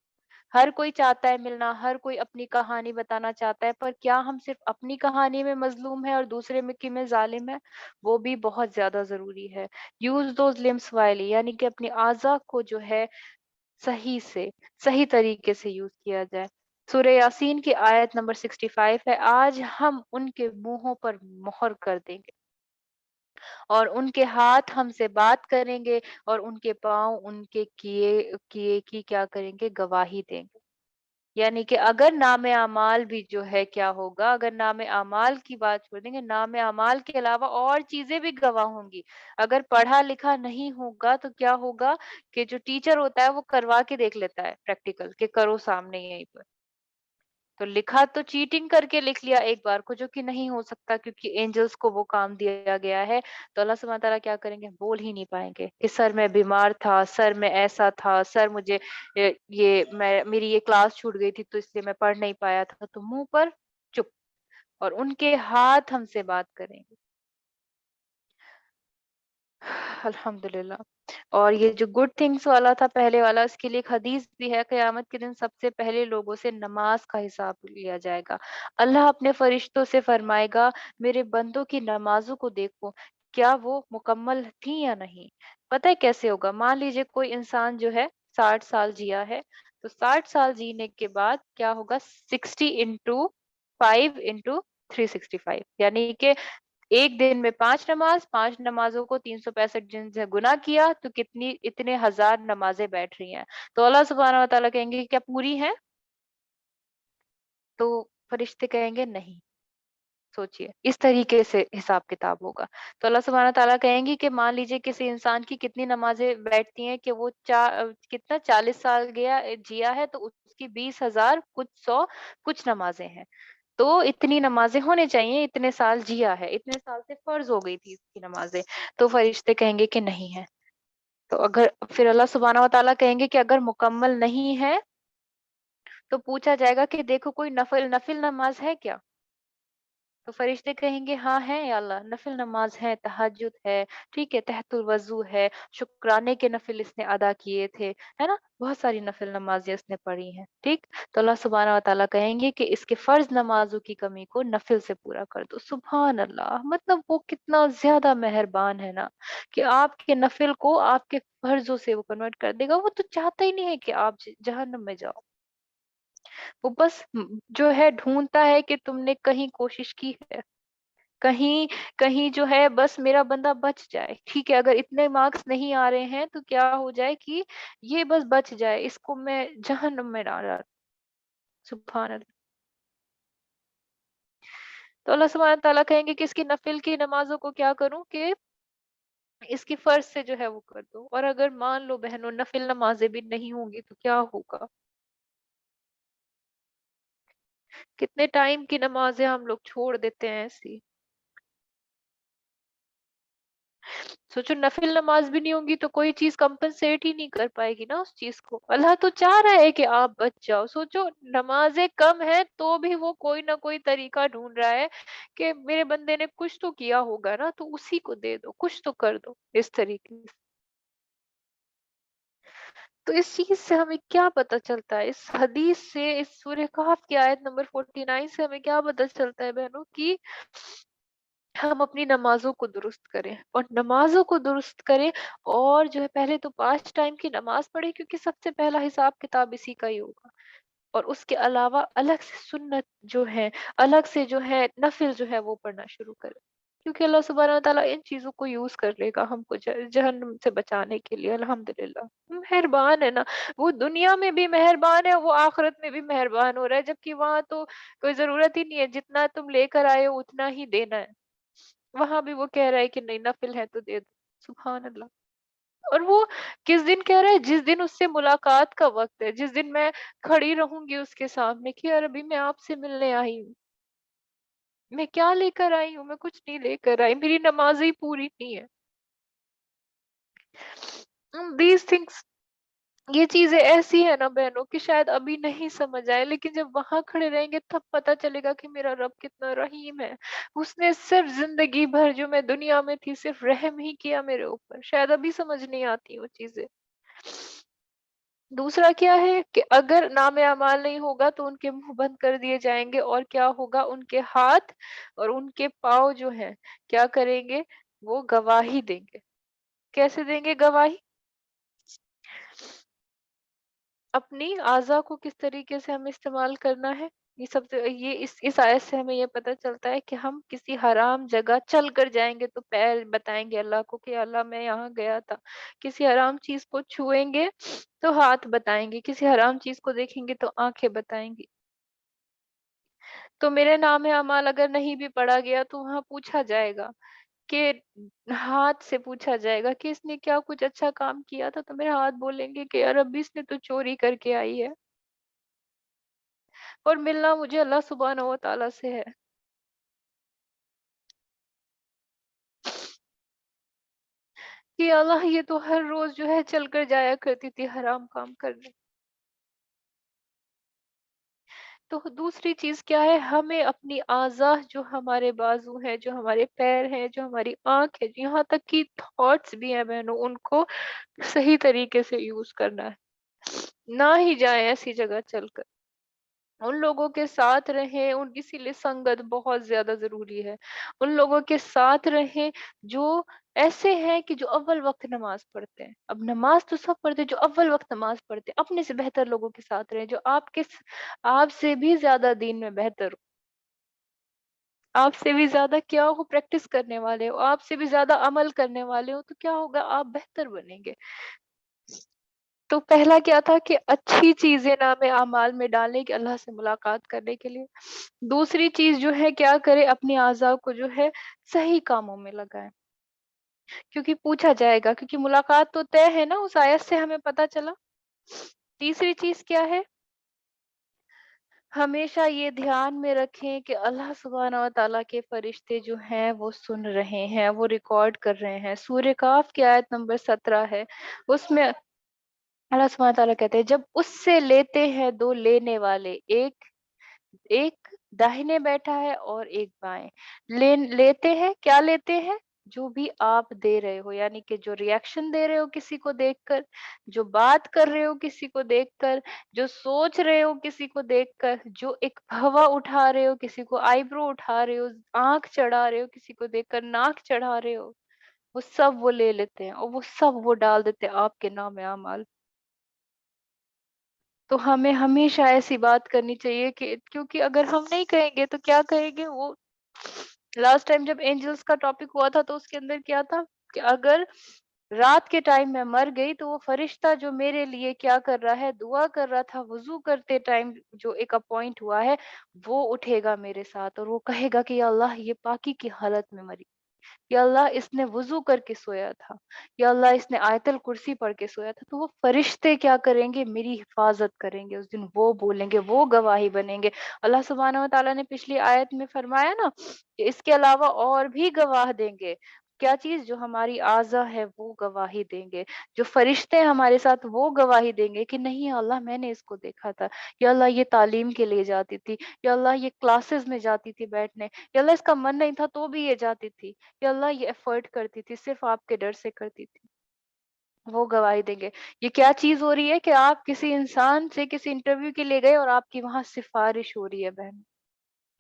ہر کوئی چاہتا ہے ملنا، ہر کوئی اپنی کہانی بتانا چاہتا ہے، پر کیا ہم صرف اپنی کہانی میں مظلوم ہے اور دوسرے میں کی میں ظالم ہے؟ وہ بھی بہت زیادہ ضروری ہے۔ یوز دوز لمس وائلی، یعنی کہ اپنی اعضاء کو جو ہے صحیح سے، صحیح طریقے سے یوز کیا جائے۔ سورہ یاسین کی آیت نمبر 65 ہے، آج ہم ان کے منہوں پر مہر کر دیں گے، اور ان کے ہاتھ ہم سے بات کریں گے، اور ان کے پاؤں ان کے کیے کیے کی کیا کریں گے؟ گواہی دیں گے۔ یعنی کہ اگر نام اعمال بھی جو ہے کیا ہوگا؟ اگر نام اعمال کی بات چھوڑ دیں گے، نام اعمال کے علاوہ اور چیزیں بھی گواہ ہوں گی۔ اگر پڑھا لکھا نہیں ہوگا تو کیا ہوگا؟ کہ جو ٹیچر ہوتا ہے وہ کروا کے دیکھ لیتا ہے پریکٹیکل، کہ کرو سامنے یہیں پر، تو لکھا تو چیٹنگ کر کے لکھ لیا ایک بار کو، جو کہ نہیں ہو سکتا کیونکہ اینجلز کو وہ کام دیا گیا ہے۔ تو اللہ سبحانہ تعالیٰ کیا کریں گے؟ بول ہی نہیں پائیں گے کہ سر میں بیمار تھا، سر میں ایسا تھا، سر مجھے میں میری یہ کلاس چھوٹ گئی تھی تو اس لیے میں پڑھ نہیں پایا تھا، تو منہ پر چپ، اور ان کے ہاتھ ہم سے بات کریں گے۔ الحمد للہ۔ اور یہ جو گڈ تھنگس والا تھا پہلے والا، اس کے لیے ایک حدیث بھی ہے، قیامت کے دن سب سے پہلے لوگوں سے نماز کا حساب لیا جائے گا۔ اللہ اپنے فرشتوں سے فرمائے گا، میرے بندوں کی نمازوں کو دیکھو، کیا وہ مکمل تھی یا نہیں؟ پتہ ہے کیسے ہوگا؟ مان لیجئے کوئی انسان جو ہے 60 سال جیا ہے، تو 60 سال جینے کے بعد کیا ہوگا؟ 60 into 5 into 365، یعنی کہ ایک دن میں 5 نماز، 5 نمازوں کو 365 دن سے گنا کیا تو کتنی اتنے ہزار نمازیں بیٹھ رہی ہیں۔ تو اللہ سبحانہ و تعالیٰ کہیں گے کہ کیا پوری ہیں؟ تو فرشتے کہیں گے نہیں۔ سوچئے اس طریقے سے حساب کتاب ہوگا۔ تو اللہ سبحانہ تعالیٰ کہیں گی کہ مان لیجئے کسی انسان کی کتنی نمازیں بیٹھتی ہیں، کہ وہ کتنا 40 سال جیا ہے، تو اس کی 20,000 کچھ 100 کچھ نمازیں ہیں، تو اتنی نمازیں ہونے چاہیے، اتنے سال جیا ہے، اتنے سال سے فرض ہو گئی تھی اس کی نمازیں، تو فرشتے کہیں گے کہ نہیں ہے۔ تو اگر پھر اللہ سبحانہ و تعالیٰ کہیں گے کہ اگر مکمل نہیں ہے تو پوچھا جائے گا کہ دیکھو کوئی نفل نفل نماز ہے کیا؟ تو فرشتے کہیں گے ہاں ہے یا اللہ، نفل نماز ہے، تہجد ہے، ٹھیک ہے، تحت الوضو ہے، شکرانے کے نفل اس نے ادا کیے تھے، ہے نا، بہت ساری نفل نمازیں اس نے پڑھی ہیں، ٹھیک۔ تو اللہ سبحانہ و تعالیٰ کہیں گے کہ اس کے فرض نمازوں کی کمی کو نفل سے پورا کر دو۔ سبحان اللہ، مطلب وہ کتنا زیادہ مہربان ہے نا، کہ آپ کے نفل کو آپ کے فرضوں سے وہ کنورٹ کر دے گا۔ وہ تو چاہتا ہی نہیں ہے کہ آپ جہنم میں جاؤ، وہ بس جو ہے ڈھونڈتا ہے کہ تم نے کہیں کوشش کی ہے، کہیں کہیں جو ہے بس میرا بندہ بچ جائے، ٹھیک ہے، اگر اتنے مارکس نہیں آ رہے ہیں تو کیا ہو جائے کہ یہ بس بچ جائے، اس کو میں جہنم میں ڈالا۔ سبحان اللہ۔ تو اللہ سبحانہ تعالیٰ کہیں گے کہ اس کی نفل کی نمازوں کو کیا کروں، کہ اس کی فرض سے جو ہے وہ کر دو۔ اور اگر مان لو بہنوں نفل نمازیں بھی نہیں ہوں گی تو کیا ہوگا؟ کتنے ٹائم کی نمازیں ہم لوگ چھوڑ دیتے ہیں ایسی۔ سوچو نفل نماز بھی نہیں ہوگی تو کوئی چیز کمپنسیٹ ہی نہیں کر پائے گی نا اس چیز کو۔ اللہ تو چاہ رہا ہے کہ آپ بچ جاؤ، سوچو نمازیں کم ہیں تو بھی وہ کوئی نہ کوئی طریقہ ڈھونڈ رہا ہے کہ میرے بندے نے کچھ تو کیا ہوگا نا، تو اسی کو دے دو، کچھ تو کر دو اس طریقے سے۔ تو اس چیز سے ہمیں کیا پتہ چلتا ہے؟ اس حدیث سے، اس سورہ کہف کی آیت نمبر 49 سے ہمیں کیا پتہ چلتا ہے بہنوں، کی ہم اپنی نمازوں کو درست کریں، اور نمازوں کو درست کریں، اور جو ہے پہلے تو 5 ٹائم کی نماز پڑھیں، کیونکہ سب سے پہلا حساب کتاب اسی کا ہی ہوگا۔ اور اس کے علاوہ الگ سے سنت جو ہے، الگ سے جو ہے نفل جو ہے وہ پڑھنا شروع کریں، کیونکہ اللہ سبحانہ وتعالیٰ ان چیزوں کو یوز کر لے گا ہم کو جہنم سے بچانے کے لیے۔ الحمدللہ مہربان ہے نا، وہ دنیا میں بھی مہربان ہے، وہ آخرت میں بھی مہربان ہو رہا ہے، جبکہ وہاں تو کوئی ضرورت ہی نہیں ہے، جتنا تم لے کر آئے ہو اتنا ہی دینا ہے، وہاں بھی وہ کہہ رہا ہے کہ نہیں نفل ہے تو دے دو، سبحان اللہ۔ اور وہ کس دن کہہ رہا ہے؟ جس دن اس سے ملاقات کا وقت ہے، جس دن میں کھڑی رہوں گی اس کے سامنے کہ یار ابھی میں آپ سے ملنے آئی ہوں، میں کیا لے کر آئی ہوں؟ میں کچھ نہیں لے کر آئی، میری نماز ہی پوری نہیں ہے۔ دیز تھنگس، یہ چیزیں ایسی ہے نا بہنوں کہ شاید ابھی نہیں سمجھ آئے، لیکن جب وہاں کھڑے رہیں گے تب پتہ چلے گا کہ میرا رب کتنا رحیم ہے۔ اس نے صرف زندگی بھر جو میں دنیا میں تھی صرف رحم ہی کیا میرے اوپر، شاید ابھی سمجھ نہیں آتی وہ چیزیں۔ دوسرا کیا ہے کہ اگر نام اعمال نہیں ہوگا تو ان کے منہ بند کر دیے جائیں گے، اور کیا ہوگا؟ ان کے ہاتھ اور ان کے پاؤں جو ہیں کیا کریں گے؟ وہ گواہی دیں گے۔ کیسے دیں گے گواہی؟ اپنی اعضا کو کس طریقے سے ہمیں استعمال کرنا ہے، یہ سب سے یہ اس آیت سے ہمیں یہ پتہ چلتا ہے کہ ہم کسی حرام جگہ چل کر جائیں گے تو پیر بتائیں گے اللہ کو کہ اللہ میں یہاں گیا تھا، کسی حرام چیز کو چھوئیں گے تو ہاتھ بتائیں گے، کسی حرام چیز کو دیکھیں گے تو آنکھیں بتائیں گی۔ تو میرے نام اعمال اگر نہیں بھی پڑھا گیا تو وہاں پوچھا جائے گا کہ ہاتھ سے پوچھا جائے گا کہ اس نے کیا کچھ اچھا کام کیا تھا، تو میرے ہاتھ بولیں گے کہ یار ابھی اس نے تو چوری کر کے آئی ہے، اور ملنا مجھے اللہ سبحانہ و تعالیٰ سے ہے کہ اللہ یہ تو ہر روز جو ہے چل کر جایا کرتی تھی حرام کام کرنے۔ تو دوسری چیز کیا ہے؟ ہمیں اپنی اعضاء جو ہمارے بازو ہیں، جو ہمارے پیر ہیں، جو ہماری آنکھ ہے، یہاں تک کہ تھاٹس بھی ہیں بہنوں، ان کو صحیح طریقے سے یوز کرنا ہے، نہ ہی جائیں ایسی جگہ چل کر، ان لوگوں کے ساتھ رہیں، ان اسی لیے سنگت بہت زیادہ ضروری ہے، ان لوگوں کے ساتھ رہیں جو ایسے ہیں کہ جو اول وقت نماز پڑھتے ہیں۔ اب نماز تو سب پڑھتے ہیں، جو اول وقت نماز پڑھتے ہیں اپنے سے بہتر لوگوں کے ساتھ رہیں، جو آپ سے بھی زیادہ دین میں بہتر ہو، آپ سے بھی زیادہ کیا ہو پریکٹس کرنے والے ہو، آپ سے بھی زیادہ عمل کرنے والے ہو، تو کیا ہوگا؟ آپ بہتر بنیں گے۔ تو پہلا کیا تھا کہ اچھی چیزیں نام اعمال میں ڈالیں کہ اللہ سے ملاقات کرنے کے لیے۔ دوسری چیز جو ہے کیا کرے؟ اپنی اعضاء کو جو ہے صحیح کاموں میں لگائیں، کیونکہ پوچھا جائے گا، کیونکہ ملاقات تو طے ہے نا، اس آیت سے ہمیں پتہ چلا۔ تیسری چیز کیا ہے؟ ہمیشہ یہ دھیان میں رکھیں کہ اللہ سبحانہ و تعالیٰ کے فرشتے جو ہیں وہ سن رہے ہیں، وہ ریکارڈ کر رہے ہیں۔ سورہ کاف کی آیت نمبر 17 ہے، اس میں اللہ سبحانہ تعالیٰ کہتے ہیں جب اس سے لیتے ہیں دو لینے والے، ایک ایک داہنے بیٹھا ہے اور ایک بائیں، لیتے ہیں کیا؟ لیتے ہیں جو بھی آپ دے رہے ہو، یعنی کہ جو ریئیکشن دے رہے ہو کسی کو دیکھ کر، جو بات کر رہے ہو کسی کو دیکھ کر، جو سوچ رہے ہو کسی کو دیکھ کر، جو ایک ہوا اٹھا رہے ہو کسی کو، آئی برو اٹھا رہے ہو، آنکھ چڑھا رہے ہو کسی کو دیکھ کر، ناک چڑھا رہے ہو، وہ سب وہ لے لیتے ہیں اور وہ سب وہ ڈال دیتے ہیں آپ کے نام اعمال۔ تو ہمیں ہمیشہ ایسی بات کرنی چاہیے کہ کیونکہ اگر ہم نہیں کہیں گے تو کیا کہیں گے وہ؟ لاسٹ ٹائم جب اینجلز کا ٹاپک ہوا تھا تو اس کے اندر کیا تھا کہ اگر رات کے ٹائم میں مر گئی تو وہ فرشتہ جو میرے لیے کیا کر رہا ہے؟ دعا کر رہا تھا وضو کرتے ٹائم، جو ایک اپوائنٹ ہوا ہے وہ اٹھے گا میرے ساتھ اور وہ کہے گا کہ یا اللہ یہ پاکی کی حالت میں مری، یا اللہ اس نے وضو کر کے سویا تھا، یا اللہ اس نے آیت الکرسی پڑھ کے سویا تھا، تو وہ فرشتے کیا کریں گے؟ میری حفاظت کریں گے اس دن، وہ بولیں گے، وہ گواہی بنیں گے۔ اللہ سبحانہ و تعالیٰ نے پچھلی آیت میں فرمایا نا کہ اس کے علاوہ اور بھی گواہ دیں گے، کیا چیز؟ جو ہماری اعضا ہے وہ گواہی دیں گے، جو فرشتے ہمارے ساتھ وہ گواہی دیں گے کہ نہیں یا اللہ میں نے اس کو دیکھا تھا، یا اللہ یہ تعلیم کے لیے جاتی تھی، یا اللہ یہ کلاسز میں جاتی تھی بیٹھنے، یا اللہ اس کا من نہیں تھا تو بھی یہ جاتی تھی، یا اللہ یہ ایفرٹ کرتی تھی صرف آپ کے ڈر سے کرتی تھی، وہ گواہی دیں گے۔ یہ کیا چیز ہو رہی ہے کہ آپ کسی انسان سے کسی انٹرویو کے لیے گئے اور آپ کی وہاں سفارش ہو رہی ہے بہن،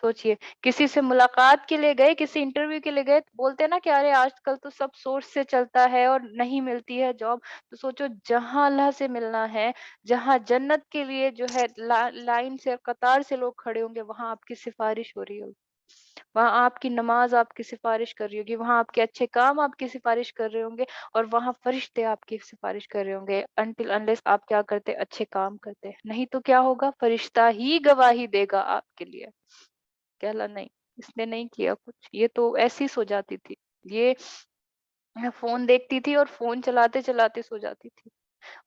सोचिए, किसी से मुलाकात के लिए गए, किसी इंटरव्यू के लिए गए, तो बोलते हैं ना कि अरे आजकल तो सब सोर्स से चलता है और नहीं मिलती है जॉब। तो सोचो, जहाँ अल्लाह से मिलना है, जहाँ जन्नत के लिए जो है लाइन से कतार से लोग खड़े होंगे, वहां आपकी सिफारिश हो रही होगी, वहां आपकी नमाज आपकी सिफारिश कर रही होगी, वहां आपके अच्छे काम आपकी सिफारिश कर रहे होंगे, और वहां फरिश्ते आपकी सिफारिश कर रहे होंगे, अनटिल अनलेस आप क्या करते, अच्छे काम करते। नहीं तो क्या होगा, फरिश्ता ही गवाही देगा आपके लिए। कहला नहीं, इसने नहीं किया कुछ, ये तो ऐसी सो जाती थी, ये फोन देखती थी और फोन चलाते चलाते सो जाती थी।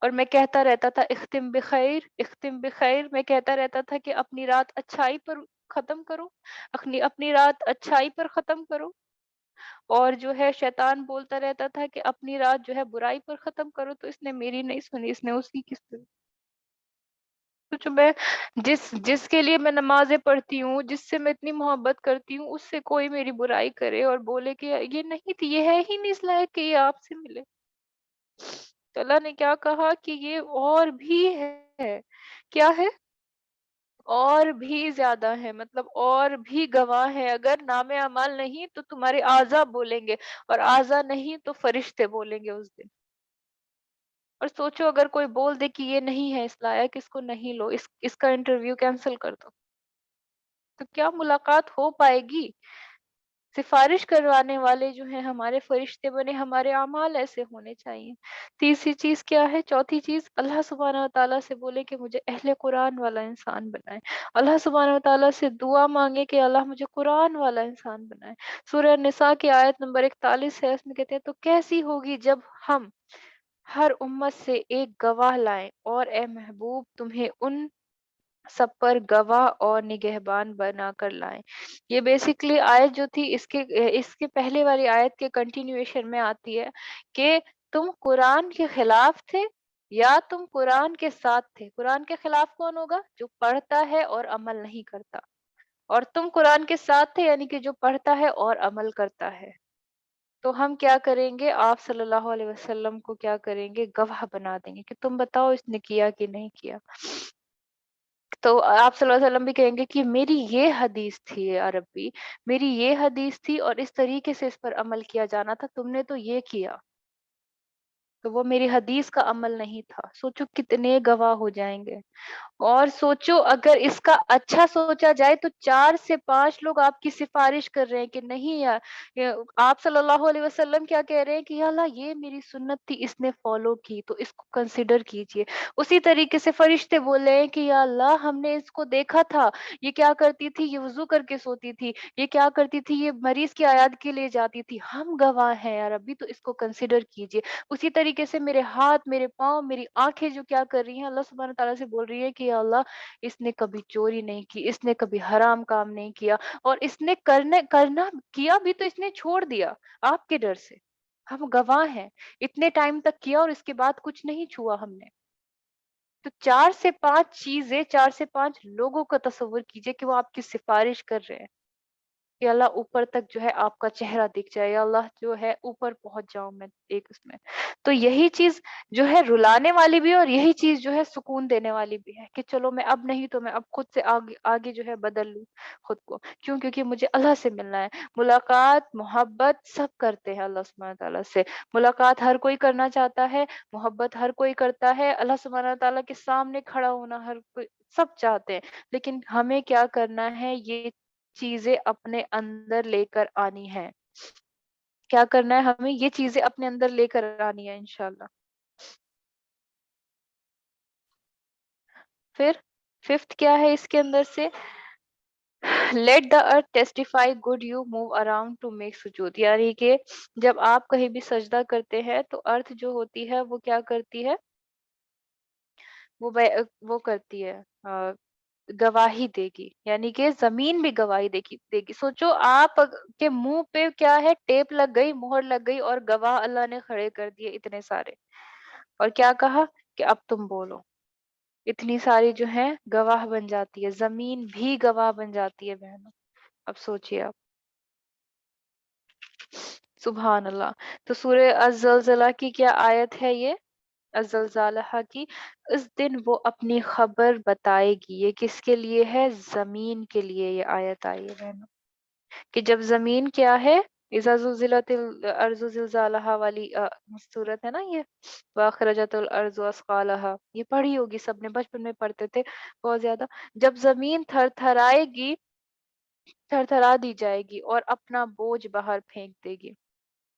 और मैं कहता रहता था इख्तिम बिखैर, इख्तिम बिखैर, मैं कहता रहता था कि अपनी रात अच्छाई पर खत्म करो, अपनी अपनी रात अच्छाई पर खत्म करो। और जो है शैतान बोलता रहता था कि अपनी रात जो है बुराई पर खत्म करो, तो इसने मेरी नहीं सुनी, इसने उसकी की सुनी। तो जो मैं जिसके लिए मैं नमाजें पढ़ती हूँ, जिससे मैं इतनी मोहब्बत करती हूँ, उससे कोई मेरी बुराई करे और बोले कि ये नहीं थी, ये है ही नहीं इस लायक कि ये आपसे मिले। तो अल्लाह ने क्या कहा कि ये और भी है, क्या है, और भी ज्यादा है, मतलब और भी गवाह है। अगर नामे अमाल नहीं तो तुम्हारे आज़ा बोलेंगे, और आज़ा नहीं तो फरिश्ते बोलेंगे उस दिन। और सोचो, अगर कोई बोल दे कि ये नहीं है इस लायक, इसको नहीं लो, इसका इंटरव्यू कैंसिल कर दो, तो क्या मुलाकात हो पाएगी? सिफारिश करवाने वाले जो है हमारे फरिश्ते बने, हमारे अमाल ऐसे होने चाहिए। तीसरी चीज क्या है, चौथी चीज, अल्लाह सुब्हानहू व तआला से बोले कि मुझे अहले कुरान वाला इंसान बनाए। अल्लाह सुब्हानहू व तआला से दुआ मांगे कि अल्लाह मुझे कुरान वाला इंसान बनाए। सूरह निसा की आयत नंबर 41 है, उसमें कहते हैं, तो कैसी होगी जब हम हर उम्मत से एक गवाह लाएं, और ए महबूब तुम्हें उन सब पर गवाह और निगहबान बना कर लाएं। ये बेसिकली आयत जो थी, इसके पहले वाली आयत के कंटिन्यूएशन में आती है कि तुम कुरान के खिलाफ थे या तुम कुरान के साथ थे। कुरान के खिलाफ कौन होगा, जो पढ़ता है और अमल नहीं करता, और तुम कुरान के साथ थे यानी कि जो पढ़ता है और अमल करता है। तो हम क्या करेंगे, आप सल्लल्लाहु अलैहि वसल्लम को क्या करेंगे, गवाह बना देंगे कि तुम बताओ इसने किया कि नहीं किया। तो आप सल्लल्लाहु अलैहि वसल्लम भी कहेंगे कि मेरी ये हदीस थी या रब्बी, मेरी ये हदीस थी और इस तरीके से इस पर अमल किया जाना था, तुमने तो ये किया, तो वो मेरी हदीस का अमल नहीं था। सोचो कितने गवाह हो जाएंगे। और सोचो, अगर इसका अच्छा सोचा जाए तो 4 से 5 लोग आपकी सिफारिश कर रहे हैं कि नहीं यार, आप सल्लल्लाहु अलैहि वसल्लम क्या कह रहे हैं कि या अल्लाह, ये मेरी सुन्नत थी, इसने फॉलो की, तो इसको कंसिडर कीजिए। उसी तरीके से फरिश्ते बोल रहे हैं कि या अल्लाह, हमने इसको देखा था, ये क्या करती थी, ये वुजू करके सोती थी, ये क्या करती थी, ये मरीज की आयात के लिए जाती थी, हम गवाह हैं यार अभी, तो इसको कंसिडर कीजिए। उसी तरीके से मेरे हाथ, मेरे पाँव, मेरी आंखें जो क्या कर रही हैं, अल्लाह सुब्हानहू तआला से बोल रही है कि या अल्लाह, इसने कभी चोरी नहीं की, इसने कभी हराम काम नहीं किया, और इसने करने करना किया भी तो इसने छोड़ दिया आपके डर से। हम गवाह हैं, इतने टाइम तक किया और इसके बाद कुछ नहीं छुआ हमने। तो 4 से 5 चीजें, 4 से 5 लोगों का तसव्वुर कीजिए कि वो आपकी सिफारिश कर रहे हैं। या अल्लाह, ऊपर तक जो है आपका चेहरा दिख जाए, या अल्लाह जो है ऊपर पहुंच जाऊं मैं एक उसमें। तो यही चीज जो है रुलाने वाली भी है, और यही चीज जो है सुकून देने वाली भी है कि चलो, मैं अब नहीं तो मैं अब खुद से आगे आगे जो है बदल लूं खुद को। क्यों? क्योंकि मुझे अल्लाह से मिलना है। मुलाकात, मोहब्बत सब करते हैं अल्लाह सुब्हानहू तआला से। मुलाकात हर कोई करना चाहता है, मोहब्बत हर कोई करता है, अल्लाह सुब्हानहू तआला के सामने खड़ा होना हर कोई, सब चाहते हैं। लेकिन हमें क्या करना है, ये चीजें अपने अंदर लेकर आनी है। क्या करना है, हमें ये चीजें अपने अंदर लेकर आनी है इंशाल्लाह। फिर फिफ्थ क्या है इसके अंदर से, let the earth testify good, you move around to make सुजूद। यानी कि जब आप कहीं भी सजदा करते हैं तो अर्थ जो होती है वो क्या करती है, वो करती है, गवाही देगी, यानी कि जमीन भी गवाही देगी। सोचो, के मुंह पे क्या है, टेप लग गई, मोहर लग गई, और गवाह अल्लाह ने खड़े कर दिए इतने सारे, और क्या कहा कि अब तुम बोलो। इतनी सारी जो है गवाह बन जाती है, जमीन भी गवाह बन जाती है बहनों। अब सोचिए आप, सुभान अल्लाह। तो सूरह अज़्ज़लज़ला की क्या आयत है ये, अज़्ज़लज़ालहा की, उस दिन वो अपनी खबर बताएगी। ये किसके लिए है? ज़मीन के लिए ये आयत आई है बहनों। कि जब ज़मीन क्या है, इज़ा ज़ुलज़िलतिल अर्ज़ु ज़िलज़ालहा वाली सूरत है ना ये, व अख़रजतिल अर्ज़ु अस्क़ालहा, ये पढ़ी होगी सबने, बचपन में पढ़ते थे बहुत ज़्यादा। जब ज़मीन थरथराएगी, थरथरा दी जाएगी और अपना बोझ बाहर फेंक देगी।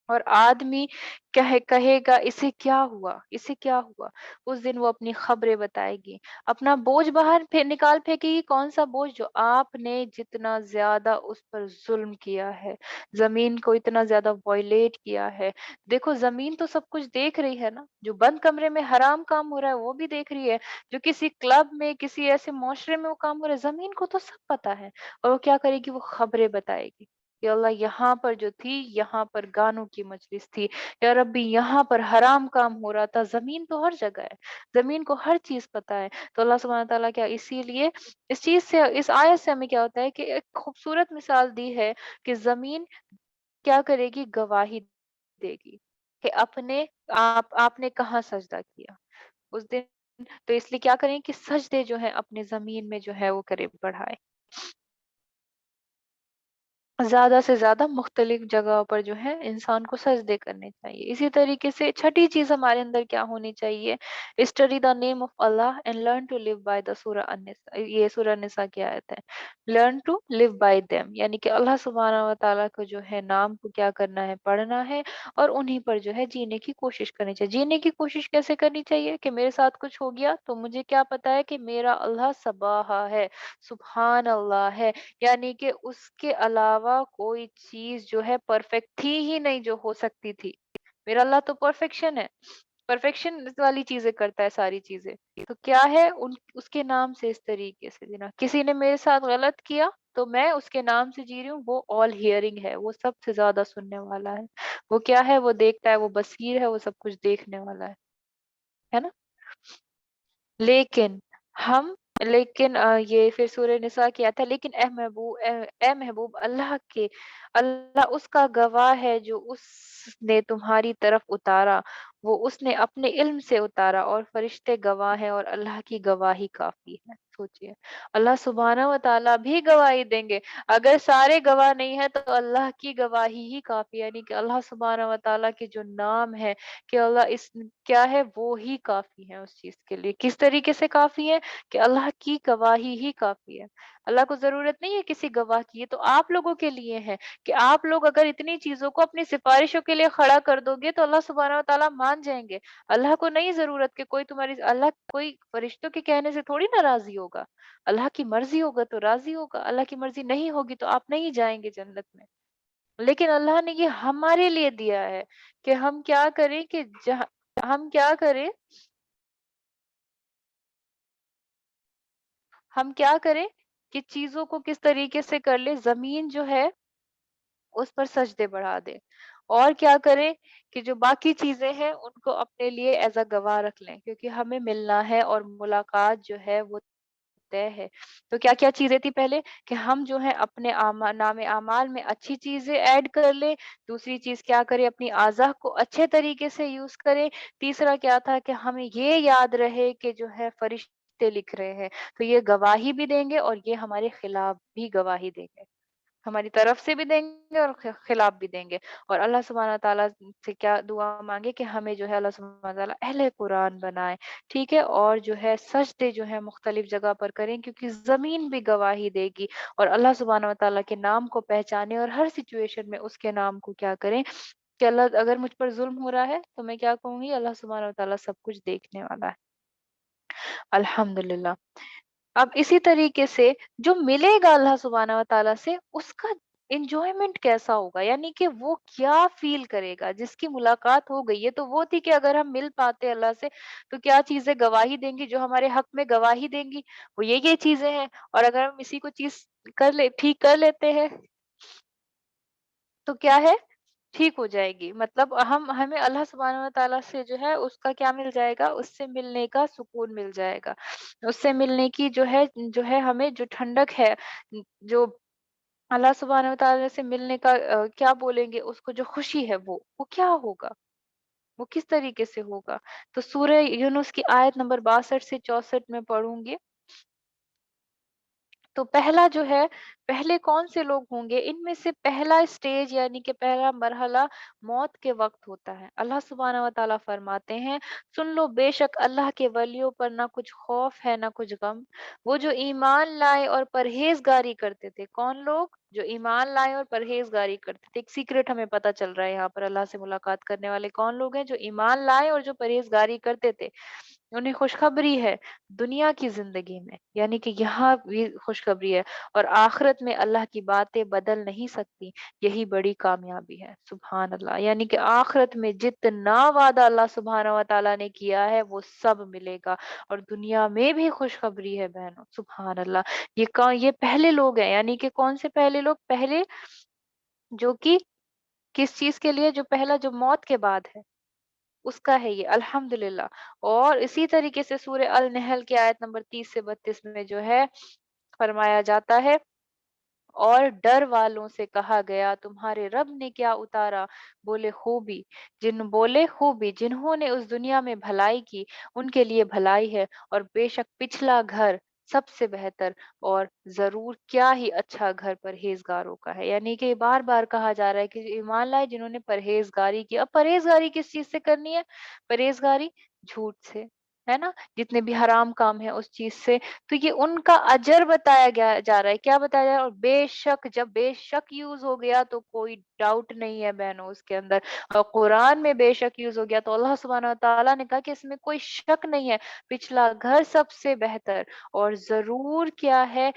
और आदमी कहेगा इसे क्या हुआ, इसे क्या हुआ। उस दिन वो अपनी खबरें बताएगी, अपना बोझ बाहर निकाल फेंकेगी। कौन सा बोझ? जो आपने जितना ज्यादा उस पर जुल्म किया है, जमीन को इतना ज्यादा वॉयलेट किया है। देखो, जमीन तो सब कुछ देख रही है ना, जो बंद कमरे में हराम काम हो रहा है वो भी देख रही है, जो किसी क्लब में, किसी ऐसे माशरे में वो काम हो रहा है, जमीन को तो सब पता है। और वो क्या करेगी? वो खबरें बताएगी कि अल्लाह, यहाँ पर जो थी, यहाँ पर गानों की मजलिस थी, या रब्बी यहाँ पर हराम काम हो रहा था। जमीन तो हर जगह है, जमीन को हर चीज पता है। तो अल्लाह सुब्हानहू तआला क्या, इसीलिए इस चीज से, इस आयत से हमें क्या होता है कि एक खूबसूरत मिसाल दी है कि जमीन क्या करेगी? गवाही देगी कि आपने कहाँ सजदा किया उस दिन। तो इसलिए क्या करें कि सजदे जो है अपने जमीन में जो है वो करे, बढ़ाए, ज़्यादा से ज़्यादा मुख्तलिफ जगहों पर जो है इंसान को सजदे करने चाहिए। इसी तरीके से छठी चीज़ हमारे अंदर क्या होनी चाहिए? Study the name of Allah and learn to live by द सूरह अन-निसा। ये सूरह निसा की आयत है। Learn to live by them, यानी कि अल्लाह सुब्हानहू व तआला को जो है नाम को क्या करना है? पढ़ना है, और उन्हीं पर जो है जीने की कोशिश करनी चाहिए। जीने की कोशिश कैसे करनी चाहिए? कि मेरे साथ कुछ हो गया तो मुझे क्या पता है कि मेरा अल्लाह सबाहा है, सुभान अल्लाह है। यानी कि उसके अलावा कोई चीज जो है परफेक्ट थी ही नहीं जो हो सकती थी। मेरा अल्लाह तो परफेक्शन है, परफेक्शन वाली चीजें करता है सारी चीजें। तो क्या है, उन उसके नाम से इस तरीके से जीना। किसी ने मेरे साथ गलत किया तो मैं उसके नाम से जी रही हूँ। वो ऑल हियरिंग है, वो सबसे ज्यादा सुनने वाला है। वो क्या है? वो देखता है, वो बसीर है, वो सब कुछ देखने वाला है ना। लेकिन हम लेकिन ये फिर सूरह निसा की आयत है, लेकिन ए महबूब, अल्लाह उसका गवाह है जो उसने तुम्हारी तरफ उतारा, वो उसने अपने इल्म से उतारा, और फरिश्ते गवाह हैं, और अल्लाह की गवाही काफी है। सोचिए, अल्लाह सुब्हानहू व तआला भी गवाही देंगे। अगर सारे गवाह नहीं है तो अल्लाह की गवाही ही काफी है। यानी कि अल्लाह सुब्हानहू व तआला के जो नाम है, कि अल्लाह इस क्या है, वो ही काफ़ी है उस चीज़ के लिए। किस तरीके से काफ़ी है? कि अल्लाह की गवाही ही काफ़ी है। अल्लाह को ज़रूरत नहीं है किसी गवाह की, ये तो आप लोगों के लिए है कि आप लोग अगर इतनी चीज़ों को अपनी सिफ़ारिशों के लिए खड़ा कर दोगे तो अल्लाह सुब्हानहू व तआला मान जाएँगे। अल्लाह को नहीं ज़रूरत कि कोई तुम्हारी, अल्लाह कोई फरिश्तों के कहने से थोड़ी ना राज़ी होगा। अल्लाह की मर्ज़ी होगा तो राज़ी होगा, अल्लाह की मर्ज़ी नहीं होगी तो आप नहीं जाएँगे जन्नत में। लेकिन अल्लाह ने ये हमारे लिए दिया है कि हम क्या करें, कि जहाँ हम क्या करें हम क्या करें कि चीज़ों को किस तरीके से कर ले, ज़मीन जो है उस पर सजदे बढ़ा दें। और क्या करें कि जो बाकी चीज़ें हैं उनको अपने लिए एज़ अ गवाह रख लें, क्योंकि हमें मिलना है और मुलाकात जो है वो तय है। तो क्या-क्या चीज़ें थी पहले? कि हम जो है अपने नामे अमाल में अच्छी चीज़ें ऐड कर लें। दूसरी चीज़ क्या करें? अपनी आज़ा को अच्छे तरीके से यूज़ करें। तीसरा क्या था? कि हमें ये याद रहे कि जो है फरिश्ते लिख रहे हैं, तो ये गवाही भी देंगे और ये हमारे खिलाफ भी गवाही देंगे। हमारी तरफ से भी देंगे और खिलाफ भी देंगे। और अल्लाह सुब्हानहू तआला से क्या दुआ मांगे कि हमें जो है अल्लाह सुब्हानहू तआला अहले कुरान बनाए, ठीक है। और जो है सजदे जो है मुख्तलिफ जगह पर करें, क्योंकि जमीन भी गवाही देगी। और अल्लाह सुब्हानहू तआला के नाम को पहचाने, और हर सिचुएशन में उसके नाम को क्या करें, कि अल्लाह, अगर मुझ पर जुल्म हो रहा है तो मैं क्या कहूंगी? अल्लाह सुब्हानहू तआला सब कुछ देखने वाला है। अल्हम्दुलिल्लाह। अब इसी तरीके से जो मिलेगा अल्लाह सुब्हानहू व तआला से, उसका एन्जॉयमेंट कैसा होगा? यानी कि वो क्या फ़ील करेगा? जिसकी मुलाकात हो गई, ये तो वो थी कि अगर हम मिल पाते अल्लाह से तो क्या चीज़ें गवाही देंगी, जो हमारे हक में गवाही देंगी, वो ये चीज़ें हैं। और अगर हम इसी को चीज़ ठीक कर लेते हैं तो क्या है, ठीक हो जाएगी। मतलब हमें अल्लाह सुब्हानहू व तआला से जो है उसका क्या मिल जाएगा? उससे मिलने का सुकून मिल जाएगा। उससे मिलने की जो है हमें जो ठंडक है, जो अल्लाह सुब्हानहू व तआला से मिलने का क्या बोलेंगे उसको, जो खुशी है वो क्या होगा? वो किस तरीके से होगा? तो सूरह यूनुस की आयत नंबर 62 से 64 में पढ़ूँगी। तो पहला जो है, पहले कौन से लोग होंगे? इनमें से पहला स्टेज यानी कि पहला मरहला मौत के वक़्त होता है। अल्लाह सुब्हानहू व तआला फरमाते हैं, सुन लो बेशक अल्लाह के वलियों पर ना कुछ खौफ है ना कुछ गम, वो जो ईमान लाए और परहेज़गारी करते थे। कौन लोग? जो ईमान लाए और परहेज़गारी करते थे। एक सीक्रेट हमें पता चल रहा है यहाँ पर, अल्लाह से मुलाकात करने वाले कौन लोग हैं? जो ईमान लाए और जो परहेज़गारी करते थे। उन्हें खुशखबरी है दुनिया की जिंदगी में, यानी कि यहाँ भी खुशखबरी है, और आखिरत में अल्लाह की बातें बदल नहीं सकती, यही बड़ी कामयाबी है। सुभान अल्लाह, यानी कि आखिरत में जितना वादा अल्लाह सुभान व ताला ने किया है वो सब मिलेगा, और दुनिया में भी खुशखबरी है बहनों। सुभान अल्लाह, ये पहले लोग हैं, यानी कि कौन से पहले लोग? पहले जो कि किस चीज के लिए? जो पहला जो मौत के बाद है उसका है ये, अल्हम्दुलिल्लाह। और इसी तरीके से सूर्य अल नहल की आयत नंबर 30 से 32 में जो है फरमाया जाता है, और डर वालों से कहा गया तुम्हारे रब ने क्या उतारा? बोले खूबी जिन्होंने उस दुनिया में भलाई की उनके लिए भलाई है, और बेशक पिछला घर सबसे बेहतर, और जरूर क्या ही अच्छा घर परहेजगारों का है। यानी कि बार बार कहा जा रहा है कि ईमान लाए जिन्होंने परहेजगारी की। अब परहेजगारी किस चीज से करनी है? परहेजगारी झूठ से, है ना, जितने भी हराम काम है उस चीज से। तो ये उनका अजर बताया गया जा रहा है। क्या बताया जा रहा है? और बेशक, जब बेशक यूज हो गया तो कोई डाउट नहीं है बहनों उसके अंदर। और कुरान में बेशक यूज हो गया तो अल्लाह सुब्हानहू व तआला ने कहा कि इसमें कोई शक नहीं है, पिछला घर सबसे बेहतर, और जरूर क्या है,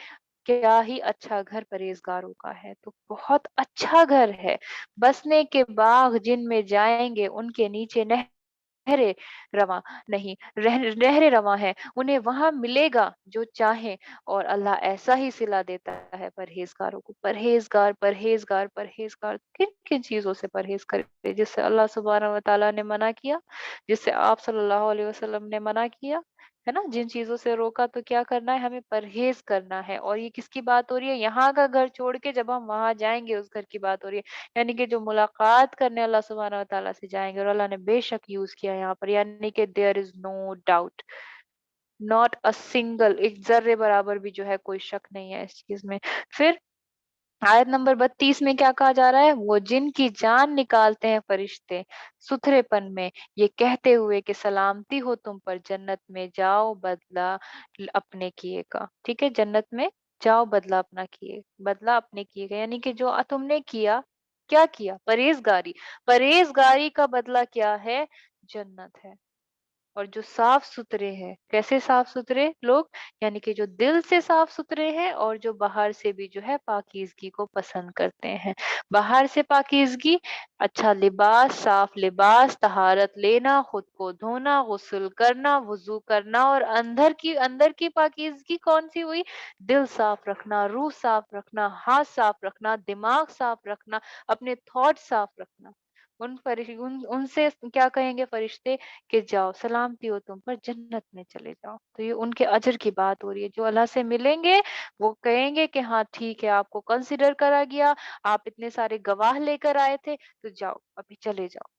क्या ही अच्छा घर परहेजगारों का है। तो बहुत अच्छा घर है, बसने के बाग जिनमें जाएंगे उनके नीचे नहरें रवा नहीं नहरें रवा है, उन्हें वहां मिलेगा जो चाहे। और अल्लाह ऐसा ही सिला देता है परहेजगारों को। परहेजगार परहेजगार परहेजगार किन किन चीजों से परहेज करे? जिससे अल्लाह सुब्हानहू व तआला ने मना किया, जिससे आप सल्लल्लाहु अलैहि वसल्लम ने मना किया, है ना, जिन चीजों से रोका, तो क्या करना है? हमें परहेज करना है। और ये किसकी बात हो रही है? यहाँ का घर छोड़ के जब हम वहां जाएंगे उस घर की बात हो रही है, यानी कि जो मुलाकात करने अल्लाह सुब्हानहू व तआला से जाएंगे। और अल्लाह ने बेशक यूज किया यहाँ पर, यानी कि there is no doubt, not a single, एक जर्रे बराबर भी जो है कोई शक नहीं है इस चीज में। फिर आयत नंबर 32 में क्या कहा जा रहा है? वो जिनकी जान निकालते हैं फरिश्ते सुथरेपन में, ये कहते हुए कि सलामती हो तुम पर, जन्नत में जाओ बदला अपने किए का। ठीक है, जन्नत में जाओ बदला अपना किए, बदला अपने किए का, यानी कि जो तुमने किया, क्या किया? परहेजगारी। परहेजगारी का बदला क्या है? जन्नत है। और जो साफ सुथरे हैं, कैसे साफ सुथरे लोग? यानी कि जो दिल से साफ सुथरे हैं, और जो बाहर से भी जो है पाकीज़गी को पसंद करते हैं। बाहर से पाकीज़गी, अच्छा लिबास, साफ लिबास, तहारत लेना, खुद को धोना, गुस्ल करना, वुजू करना, और अंदर की पाकीज़गी कौन सी हुई? दिल साफ रखना, रूह साफ रखना, हाथ साफ रखना, दिमाग साफ रखना, अपने थॉट साफ रखना। उनसे क्या कहेंगे फरिश्ते? कि जाओ सलामती हो तुम पर, जन्नत में चले जाओ। तो ये उनके अजर की बात हो रही है, जो अल्लाह से मिलेंगे। वो कहेंगे कि हाँ ठीक है, आपको कंसिडर करा गया, आप इतने सारे गवाह लेकर आए थे, तो जाओ अभी चले जाओ,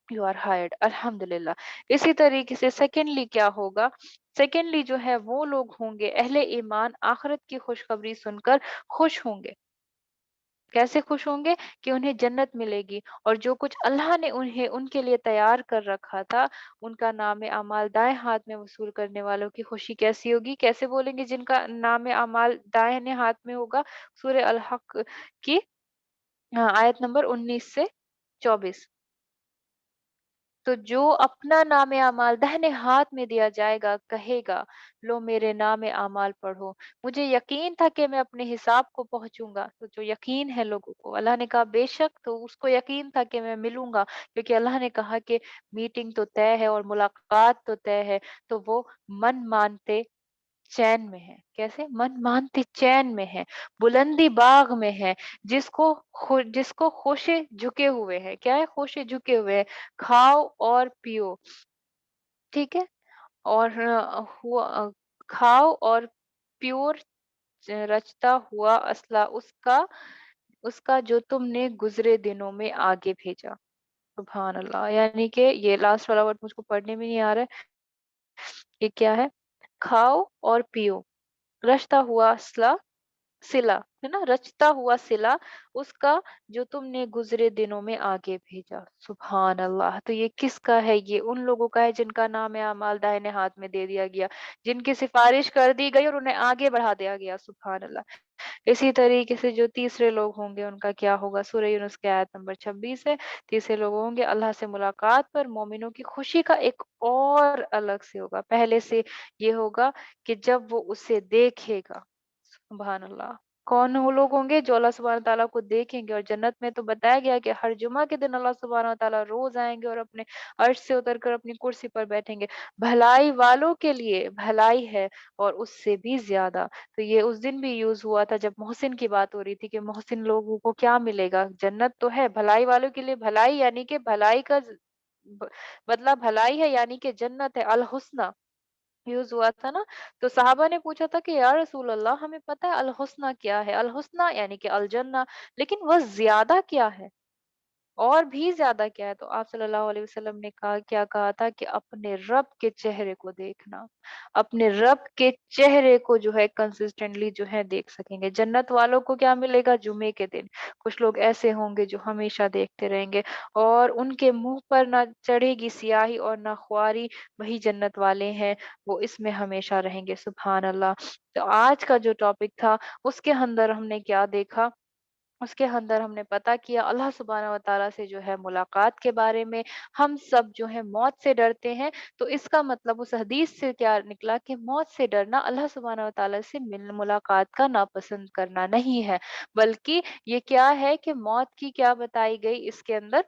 यू आर हायर्ड। अल्हम्दुलिल्लाह। इसी तरीके से सेकेंडली क्या होगा? सेकेंडली जो है वो लोग होंगे अहले ईमान, आखिरत की खुशखबरी सुनकर खुश होंगे। कैसे खुश होंगे? कि उन्हें जन्नत मिलेगी, और जो कुछ अल्लाह ने उन्हें उनके लिए तैयार कर रखा था, उनका नाम अमाल दाएं हाथ में वसूल करने वालों की खुशी कैसी होगी? कैसे बोलेंगे जिनका नाम अमाल दाहिने हाथ में होगा? सूर्य अल हक की आयत नंबर 19 से 24। तो जो अपना नाम आमाल दाहिने हाथ में दिया जाएगा, कहेगा लो मेरे नाम आमाल पढ़ो, मुझे यकीन था कि मैं अपने हिसाब को पहुंचूंगा। तो जो यकीन है लोगों को, अल्लाह ने कहा बेशक, तो उसको यकीन था कि मैं मिलूंगा, क्योंकि अल्लाह ने कहा कि मीटिंग तो तय है और मुलाकात तो तय है। तो वो मन मानते चैन में है। कैसे? मन मानते चैन में है, बुलंदी बाग में है, जिसको होशे झुके हुए हैं। क्या है? होशे झुके हुए हैं। खाओ और पियो, ठीक है, और खाओ और प्योर रचता हुआ असला उसका उसका जो तुमने गुजरे दिनों में आगे भेजा। सुभान अल्लाह! यानी कि ये लास्ट वाला वर्ड मुझको पढ़ने में नहीं आ रहा है। ये क्या है? खाओ और पियो, रचता हुआ सिला, है ना? रचता हुआ सिला उसका जो तुमने गुज़रे दिनों में आगे भेजा। सुभान अल्लाह! तो ये किसका है? ये उन लोगों का है जिनका नाम-ए-आमाल दाहिने हाथ में दे दिया गया, जिनकी सिफ़ारिश कर दी गई और उन्हें आगे बढ़ा दिया गया। सुभान अल्लाह! इसी तरीके से जो तीसरे लोग होंगे उनका क्या होगा? सूरह यूनुस की आयत नंबर 26 है। तीसरे लोग होंगे अल्लाह से मुलाकात पर मोमिनों की खुशी का एक और अलग से होगा। पहले से ये होगा कि जब वो उसे देखेगा, सुभान अल्लाह। कौन वो लोग होंगे जो अल्लाह सुब्हानहू तआला को देखेंगे? और जन्नत में तो बताया गया कि हर जुमा के दिन अल्लाह सुब्हानहू तआला रोज़ आएँगे और अपने अर्श से उतरकर अपनी कुर्सी पर बैठेंगे। भलाई वालों के लिए भलाई है और उससे भी ज़्यादा। तो ये उस दिन भी यूज़ हुआ था जब मोहसिन की बात हो रही थी कि मोहसिन लोगों को क्या मिलेगा? जन्नत तो है, भलाई वालों के लिए भलाई यानी कि भलाई का ब बदला भलाई है यानी कि जन्नत है, अल हुस्ना यूज़ हुआ था ना, तो सहाबा ने पूछा था कि या रसूल अल्लाह हमें पता है अल हुस्ना क्या है? अल हुस्ना यानी कि अल जन्ना, लेकिन वह ज़्यादा क्या है? और भी ज़्यादा क्या है? तो आप सल्लल्लाहु अलैहि वसल्लम ने क्या कहा था कि अपने रब के चेहरे को देखना। अपने रब के चेहरे को जो है कंसिस्टेंटली जो है देख सकेंगे। जन्नत वालों को क्या मिलेगा? जुमे के दिन। कुछ लोग ऐसे होंगे जो हमेशा देखते रहेंगे और उनके मुँह पर ना चढ़ेगी स्याही और ना खुआरी, वही जन्नत वाले हैं, वो इसमें हमेशा रहेंगे। सुभान अल्लाह! तो आज का जो टॉपिक था उसके अंदर हमने क्या देखा? उसके अंदर हमने पता किया अल्लाह सुब्हानहू व तआला से जो है मुलाकात के बारे में। हम सब जो है मौत से डरते हैं, तो इसका मतलब उस हदीस से क्या निकला कि मौत से डरना अल्लाह सुब्हानहू व तआला से मुलाकात का नापसंद करना नहीं है, बल्कि ये क्या है कि मौत की क्या बताई गई इसके अंदर,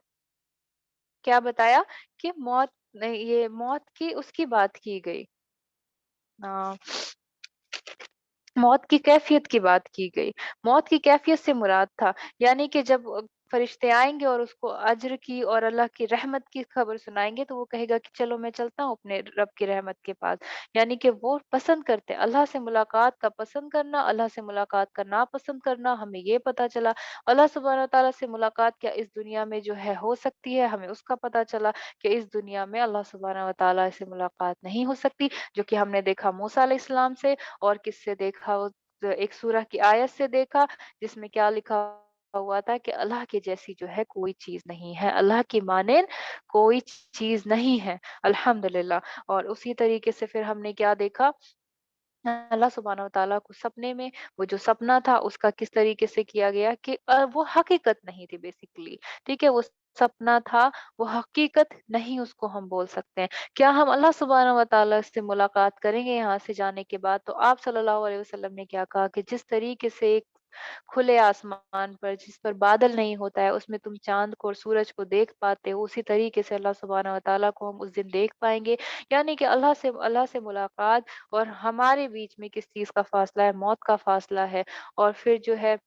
क्या बताया कि मौत नहीं, ये मौत की उसकी बात की गई। अ मौत की कैफ़ियत की बात की गई। मौत की कैफ़ियत से मुराद था, यानी कि जब फ़रिश्ते आएँगे और उसको अज्र की और अल्लाह की रहमत की खबर सुनाएँगे, तो वो कहेगा कि चलो मैं चलता हूँ अपने रब की रहमत के पास। यानी कि वो पसंद करते हैं, अल्लाह से मुलाकात का पसंद करना, अल्लाह से मुलाकात का नापसंद करना, हमें ये पता चला। अल्लाह सुब्हानहू तआला से मुलाकात क्या इस दुनिया में जो है हो सकती है, हमें उसका पता चला कि इस दुनिया में अल्लाह सुब्हानहू तआला से मुलाकात नहीं हो सकती, जो कि हमने देखा मूसा अलैहिस्सलाम से। और किससे देखा? वो एक सूरह की आयत से देखा जिसमें क्या लिखा हुआ था कि अल्लाह के जैसी जो है कोई चीज़ नहीं है, अल्लाह की मानेन कोई चीज़ नहीं है, अल्हम्दुलिल्लाह। और उसी तरीके से फिर हमने क्या देखा? अल्लाह सुब्हानहू तआला को सपने में, वो जो सपना था उसका किस तरीके से किया गया कि वो हकीकत नहीं थी बेसिकली, ठीक है? वो सपना था, वो हकीकत नहीं उसको हम बोल सकते हैं। क्या हम अल्लाह सुब्हानहू व तआला से मुलाकात करेंगे यहाँ से जाने के बाद? तो आप सल्लल्लाहु अलैहि वसल्लम ने क्या कहा कि जिस तरीके से एक खुले आसमान पर जिस पर बादल नहीं होता है, उसमें तुम चाँद को और सूरज को देख पाते हो, उसी तरीके से अल्लाह सुब्हानहू व तआला को हम उस दिन देख पाएँगे। यानी कि अल्लाह से मुलाकात और हमारे बीच में किस चीज़ का फ़ासला है? मौत का फ़ासला है। और फिर जो है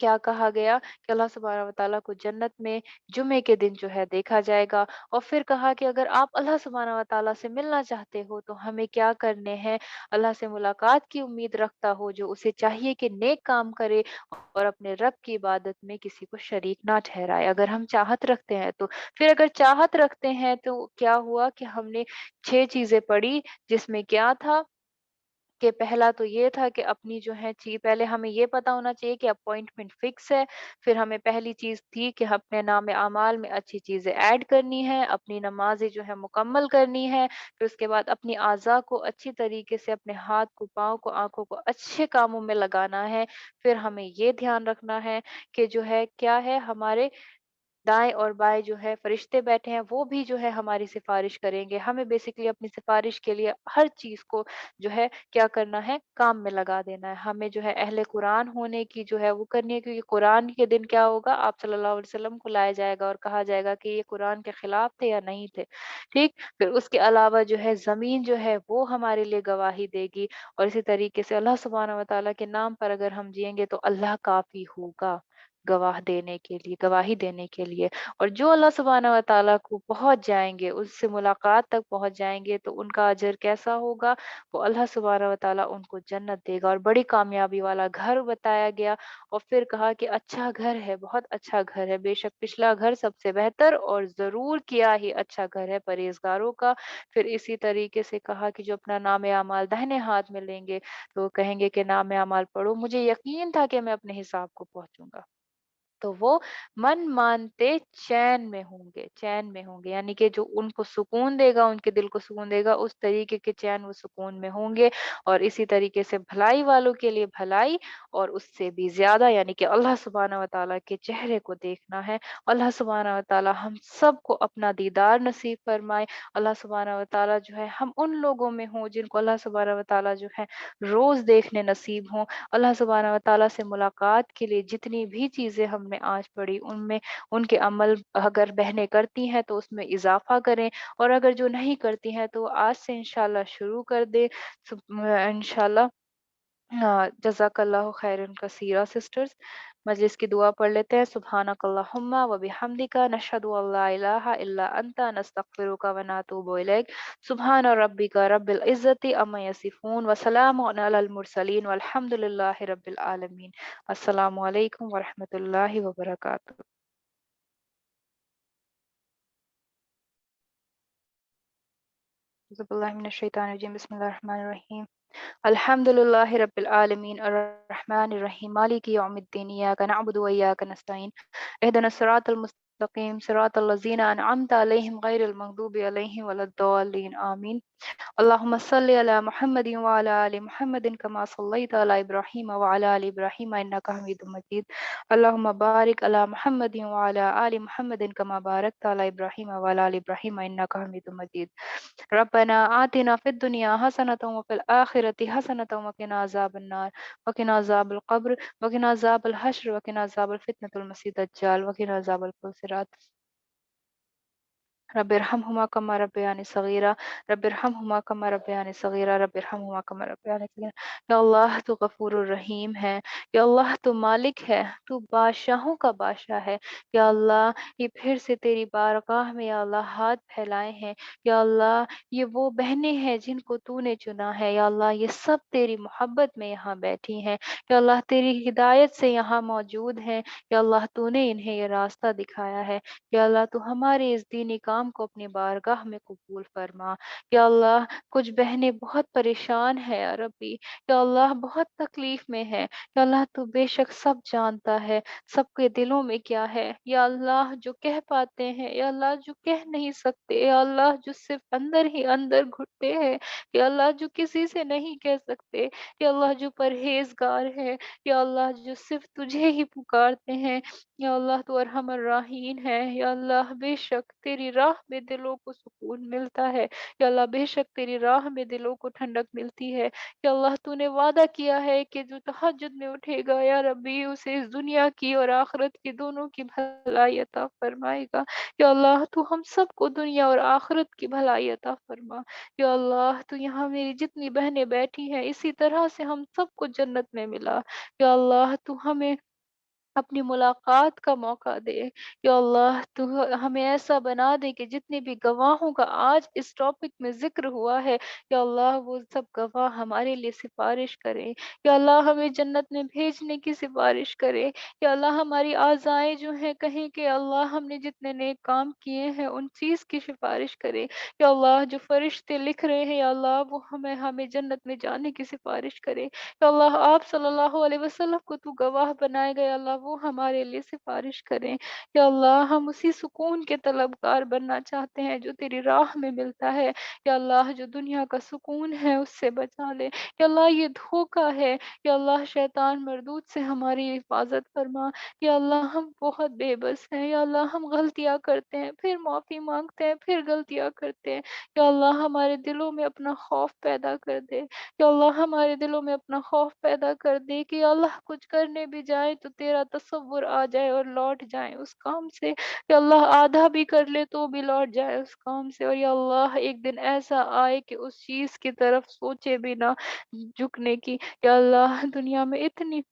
क्या कहा गया कि अल्लाह सुब्हानहू व तआला को जन्नत में जुमे के दिन जो है देखा जाएगा। और फिर कहा कि अगर आप अल्लाह सुब्हानहू व तआला से मिलना चाहते हो तो हमें क्या करने हैं? अल्लाह से मुलाकात की उम्मीद रखता हो जो उसे चाहिए कि नेक काम करे और अपने रब की इबादत में किसी को शरीक ना ठहराए। अगर हम चाहत रखते हैं तो। फिर अगर चाहत रखते हैं तो क्या हुआ कि हमने 6 चीज़ें पढ़ी, जिसमें क्या था कि पहला तो ये था कि अपनी जो है पहले हमें ये पता होना चाहिए कि अपॉइंटमेंट फिक्स है। फिर हमें पहली चीज़ थी कि अपने नाम-ए-आमाल में अच्छी चीज़ें ऐड करनी है, अपनी नमाज़ें जो है मुकम्मल करनी है। फिर उसके बाद अपनी अज़ा को अच्छी तरीके से अपने हाथ को, पाँव को, आँखों को अच्छे कामों में लगाना है। फिर हमें ये ध्यान रखना है कि जो है क्या है हमारे दाएँ और बाएँ जो है फरिश्ते बैठे हैं, वो भी जो है हमारी सिफ़ारिश करेंगे। हमें बेसिकली अपनी सिफ़ारिश के लिए हर चीज़ को जो है क्या करना है, काम में लगा देना है। हमें जो है अहले कुरान होने की जो है वो करनी है, क्योंकि कुरान के दिन क्या होगा, आप सल्लल्लाहु अलैहि वसल्लम को लाया जाएगा और कहा जाएगा कि ये कुरान के खिलाफ थे या नहीं थे, ठीक? फिर उसके अलावा जो है ज़मीन जो है वो हमारे लिए गवाही देगी। और इसी तरीके से अल्लाह सुब्हानहू व तआला के नाम पर अगर हम जिएँगे तो अल्लाह काफ़ी होगा। गवाह देने के लिए गवाही देने के लिए। और जो अल्लाह सुब्हानहू व तआला को पहुँच जाएँगे, उससे मुलाकात तक पहुँच जाएँगे, तो उनका अजर कैसा होगा? वो अल्लाह सुब्हानहू व तआला उनको जन्नत देगा और बड़ी कामयाबी वाला घर बताया गया। और फिर कहा कि अच्छा घर है, बहुत अच्छा घर है, बेशक पिछला घर सबसे बेहतर और ज़रूर किया ही अच्छा घर है परहेज़गारों का। फिर इसी तरीके से कहा कि जो अपना नाम-ए-आमाल दाहिने हाथ में लेंगे, तो कहेंगे कि नाम-ए-आमाल पढ़ो, मुझे यकीन था कि मैं अपने हिसाब को पहुँचूँगा। तो वो मन मानते चैन में होंगे, यानी कि जो उनको सुकून देगा, उनके दिल को सुकून देगा, उस तरीके के चैन वो सुकून में होंगे। और इसी तरीके से भलाई वालों के लिए भलाई और उससे भी ज़्यादा, यानी कि अल्लाह सुब्हानहू व तआला के चेहरे को देखना है। अल्लाह सुब्हानहू व तआला हम सबको अपना दीदार नसीब फरमाए। अल्लाह सुब्हानहू व तआला जो है हम उन लोगों में हों जिनको अल्लाह सुब्हानहू व तआला जो है रोज़ देखने नसीब हों। अल्लाह सुब्हानहू व तआला से मुलाकात के लिए जितनी भी चीज़ें हमने आज पढ़ी, उनमें उनके अमल अगर बहनें करती हैं तो उसमें इज़ाफ़ा करें, और अगर जो नहीं करती हैं तो आज से इंशाअल्लाह शुरू कर दें। इंशाअल्लाह। हाँ, जज़ाकल्लाहु खैरन कसीरा सिस्टर्स। मजलिस की दुआ पढ़ लेते हैं। सुब्हानकल्लाहुम्मा व बिहम्दिका नशहदु अल्ला इलाहा इल्ला अंता नस्तगफिरुका व नतूबु इलैक। सुब्हान रब्बिका रब्बिल इज़्ज़ति अम्मा यसिफून व सलामुन अलल मुरसलीन वल्हम्दुलिल्लाहि रब्बिल आलमीन। अस्सलामु अलैकुम व रहमतुल्लाहि व बरकातुहू। अऊज़ु बिल्लाहि मिनश शैतानिर रजीम। बिस्मिल्लाहिर रहमानिर रहीम। अल्हम्दुलिल्लाहि रब्बिल आलमीन अर्रहमानिर रहीम मालिकि यौमिद्दीन इय्याका नअबुदु व इय्याका नस्तईन इहदिनस सिरातल मुस्तकीम सिरातल लज़ीना अनअमता अलैहिम गैरिल मग़दूबि अलैहिम वलद्दाल्लीन आमीन। अल्लाहुम्मा सल्लि अला मुहम्मदिन व अला आलि मुहम्मदिन कमा सल्लैता अला इब्राहीम व अला आलि इब्राहीम इन्नका हमीदुम मजीद। अल्लाहुम्मा बारिक अला मुहम्मदिन व अला आलि मुहम्मदिन कमा बारकता अला इब्राहीम व अला आलि इब्राहीम इन्नका हमीदुम मजीद। रब्बना आतिना फिद दुनिया हसनतम व फिल आखिरति हसनतम व किना अज़ाबन्नार व किना अज़ाबल क़ब्र व किना अज़ाबल हश्र व किना अज़ाबल फितनतुल मसीह दज्जाल व किना अज़ाबल पुलसिरात। रब्बिरहमहुमा कमा रब्बयानी सगीरा रब्बिरहमहुमा कमा रब्बयानी सगीरा रब्बिरहमहुमा कमा रब्बयानी सगीरा। या अल्लाह तू गफूरुर रहीम है। या अल्लाह तू मालिक है, तू बादशाहों का बादशाह है। या अल्लाह ये फिर से तेरी बारगाह में या अल्लाह हाथ फैलाए हैं। या अल्लाह ये वो बहनें हैं जिनको तूने चुना है। या अल्लाह ये सब तेरी मोहब्बत में यहाँ बैठी हैं। या अल्लाह तेरी हिदायत से यहाँ मौजूद हैं। या अल्लाह तूने इन्हें ये रास्ता दिखाया है। या अल्लाह तू हमारे इस दीनी काम को अपनी बारगाह में कबूल फरमा। या अल्लाह कुछ बहनें बहुत परेशान है या रब्बी। या अल्लाह बहुत तकलीफ में है। या अल्लाह तू बेशक सब जानता है, सबके दिलों में क्या है। या अल्लाह जो कह पाते हैं, या अल्लाह जो कह नहीं सकते, या अल्लाह जो सिर्फ अंदर ही अंदर घुटते हैं, या अल्लाह जो किसी से नहीं कह सकते, या अल्लाह जो परहेजगार है, या अल्लाह जो सिर्फ तुझे ही पुकारते हैं। या अल्लाह तू अरहमर राहीन है। या अल्लाह बेशक तेरी राह में दिलों को सुकून मिलता है। या अल्लाह बेशक तेरी राह में दिलों को ठंडक मिलती है। या अल्लाह तूने वादा किया है कि जो तहज्जुद में उठेगा या रब्बी उसे इस दुनिया की और आखिरत की दोनों की भलाई अता फरमाएगा। या अल्लाह तू हम सबको दुनिया और आखिरत की भलाई अता फरमा। या अल्लाह तू यहाँ मेरी जितनी बहनें बैठी हैं इसी तरह से हम सबको जन्नत में मिला। या अल्लाह तू हमें अपनी मुलाकात का मौका दे। या अल्लाह तू हमें ऐसा बना दे कि जितने भी गवाहों का आज इस टॉपिक में ज़िक्र हुआ है, या अल्लाह वो सब गवाह हमारे लिए सिफ़ारिश करें। या अल्लाह हमें जन्नत में भेजने की सिफ़ारिश करें। या अल्लाह हमारी आज़ाएँ जो हैं कहें कि अल्लाह हमने जितने नेक काम किए हैं उन चीज़ की सिफ़ारिश करें। या अल्लाह जो फ़रिश्ते लिख रहे हैं, या अल्लाह वो हमें हमें जन्नत में जाने की सिफ़ारिश करें। या अल्लाह आप सल्लल्लाहु अलैहि वसल्लम को तू गवाह बनाए गए, अल्लाह वो हमारे लिए सिफारिश करें। या अल्लाह हम उसी सुकून के तलबगार बनना चाहते हैं जो तेरी राह में मिलता है। या अल्लाह जो दुनिया का सुकून है उससे बचा ले। या अल्लाह ये धोखा है। या अल्लाह शैतान मरदूद से हमारी हिफाजत फरमा। या अल्लाह हम बहुत बेबस हैं। या अल्लाह हम गलतियाँ करते हैं, फिर माफ़ी मांगते हैं, फिर गलतियाँ करते हैं। या अल्लाह हमारे दिलों में अपना खौफ पैदा कर दे। या अल्लाह हमारे दिलों में अपना खौफ पैदा कर दे कि या अल्लाह कुछ करने भी जाए तो तेरा तसव्वुर आ जाए और लौट जाए उस काम से। या अल्लाह आधा भी कर ले तो भी लौट जाए उस काम से। और या अल्लाह एक दिन ऐसा आए कि उस चीज़ की तरफ सोचे भी ना झुकने की। या अल्लाह दुनिया में इतनी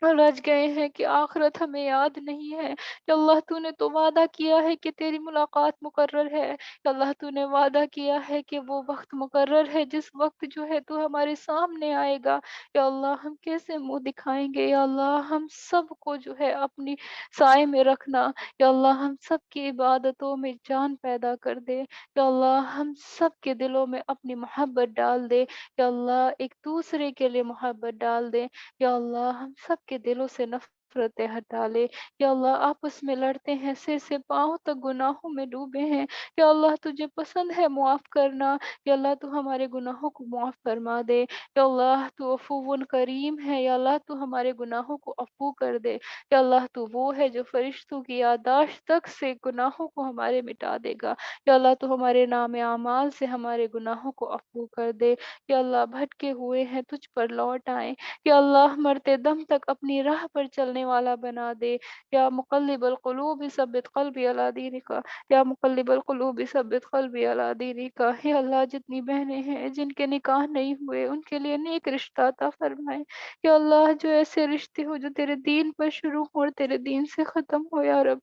رج گئے ہیں کہ آخرت ہمیں یاد نہیں ہے۔ یا اللہ تو نے تو وعدہ کیا ہے کہ تیری ملاقات مقرر ہے۔ یا اللہ تو نے وعدہ کیا ہے کہ وہ وقت مقرر ہے جس وقت جو ہے تو ہمارے سامنے آئے گا۔ یا اللہ ہم کیسے منہ دکھائیں گے؟ یا اللہ ہم سب کو جو ہے اپنی سائے میں رکھنا۔ یا اللہ ہم سب کی عبادتوں میں جان پیدا کر دے۔ یا اللہ ہم سب کے دلوں میں اپنی محبت ڈال دے۔ یا اللہ ایک دوسرے کے لیے محبت ڈال دے۔ یا اللہ ہم سب کے دلوں سے نفرتیں ہٹا لے۔ یا اللہ آپس میں لڑتے ہیں، سر سے پاؤں تک گناہوں میں ڈوبے ہیں۔ یا اللہ تجھے پسند ہے معاف کرنا۔ یا اللہ تو ہمارے گناہوں کو معاف فرما دے۔ یا اللہ تو عفو کریم ہے۔ یا اللہ تو ہمارے گناہوں کو عفو کر دے۔ یا اللہ تو وہ ہے جو فرشتوں کی یادداشت تک سے گناہوں کو ہمارے مٹا دے گا۔ یا اللہ تو ہمارے نام اعمال سے ہمارے گناہوں کو عفو کر دے۔ یا اللہ بھٹکے ہوئے ہیں تجھ پر لوٹ آئیں۔ یا اللہ مرتے دم تک اپنی راہ پر چلنے والا بنا دے۔ یا مقلب القلوب ثبت قلبی علی دینک۔ یا مقلب القلوب ثبت قلبی علی دینک۔ یا اللہ جتنی بہنیں ہیں جن کے نکاح نہیں ہوئے ان کے لیے نیک رشتہ عطا فرمائے۔ یا اللہ جو ایسے رشتے ہو جو تیرے دین پر شروع ہو اور تیرے دین سے ختم ہو یا رب۔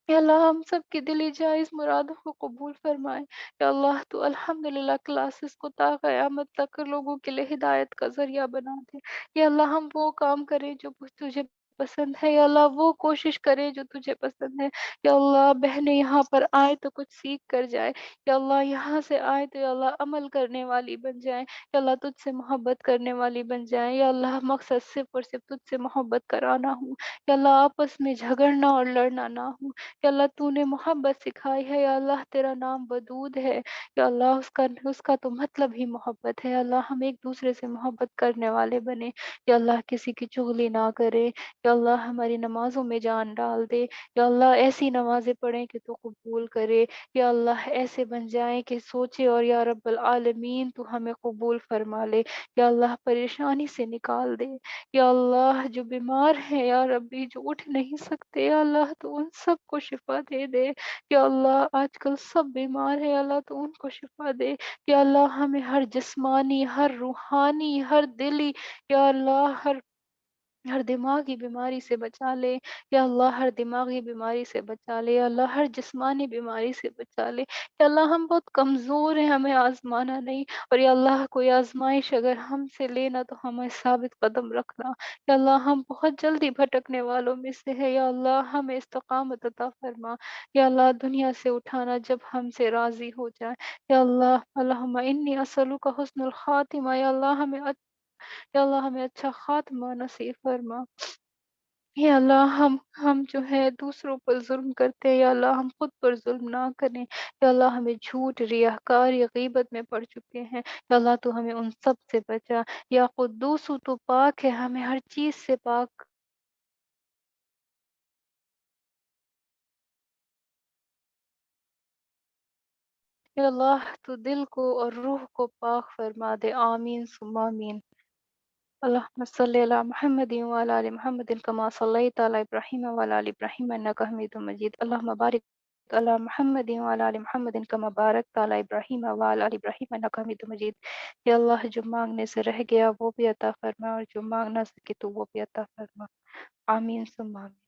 یا اللہ ہم سب کی دلی جائز مرادوں کو قبول فرمائے۔ یا اللہ تو الحمدللہ کلاسز کو تا قیامت تک لوگوں کے لیے ہدایت کا ذریعہ بنا دے۔ یا اللہ ہم وہ کام کریں جو تجھے پسند ہے۔ یا اللہ وہ کوشش کریں جو تجھے پسند ہے۔ یا اللہ بہنیں یہاں پر آئے تو کچھ سیکھ کر جائے۔ یا اللہ یہاں سے آئے تو یا اللہ عمل کرنے والی بن جائیں۔ یا اللہ تجھ سے محبت کرنے والی بن جائیں۔ یا اللہ مقصد صرف اور صرف تجھ سے محبت کرانا ہوں۔ یا اللہ آپس میں جھگڑنا اور لڑنا نہ ہو۔ یا اللہ تو نے محبت سکھائی ہے۔ یا اللہ تیرا نام ودود ہے۔ یا اللہ اس کا تو مطلب ہی محبت ہے۔ یا اللہ ہم ایک دوسرے سے محبت کرنے والے بنے۔ یا اللہ کسی کی چغلی نہ کرے۔ یا اللہ ہماری نمازوں میں جان ڈال دے۔ یا اللہ ایسی نمازیں پڑھیں کہ تو قبول کرے۔ یا اللہ ایسے بن جائیں کہ سوچے اور یا رب العالمین تو ہمیں قبول فرما لے۔ یا اللہ پریشانی سے نکال دے۔ یا اللہ جو بیمار ہیں یا ربی جو اٹھ نہیں سکتے یا اللہ تو ان سب کو شفا دے دے۔ یا اللہ آج کل سب بیمار ہیں، یا اللہ تو ان کو شفا دے۔ یا اللہ ہمیں ہر جسمانی، ہر روحانی، ہر دلی، یا اللہ ہر دماغی بیماری سے بچا لے۔ یا اللہ ہر دماغی بیماری سے بچا لے۔ یا اللہ ہر جسمانی بیماری سے بچا لے۔ یا اللہ ہم بہت کمزور ہیں، ہمیں آزمانا نہیں، اور یا اللہ کوئی آزمائش اگر ہم سے لینا تو ہمیں ثابت قدم رکھنا۔ یا اللہ ہم بہت جلدی بھٹکنے والوں میں سے ہے۔ یا اللہ ہمیں استقامت عطا فرما۔ یا اللہ دنیا سے اٹھانا جب ہم سے راضی ہو جائے۔ یا اللہ اللہم انی اسألک حسن الخاتمہ۔ یا اللہ ہمیں اچھا خاتمہ نصیب فرما۔ یا اللہ ہم جو ہے دوسروں پر ظلم کرتے ہیں، یا اللہ ہم خود پر ظلم نہ کریں۔ یا اللہ ہمیں جھوٹ، ریاکاری، غیبت میں پڑ چکے ہیں، یا اللہ تو ہمیں ان سب سے بچا۔ یا قدوس تو پاک ہے، ہمیں ہر چیز سے پاک۔ یا اللہ تو دل کو اور روح کو پاک فرما دے، آمین ثم آمین۔ اللهم صل على محمد وعلى آل محمد كما صليت على إبراهيم وعلى آل إبراهيم إنك حميد مجيد. اللهم بارك على محمد وعلى آل محمد كما باركت على إبراهيم وعلى آل إبراهيم إنك حميد مجيد. یا اللہ جو مانگنے سے رہ گیا وہ بھی عطا فرما، اور جو مانگ نہ سکے تو وہ بھی عطا فرما، آمین ثم آمین۔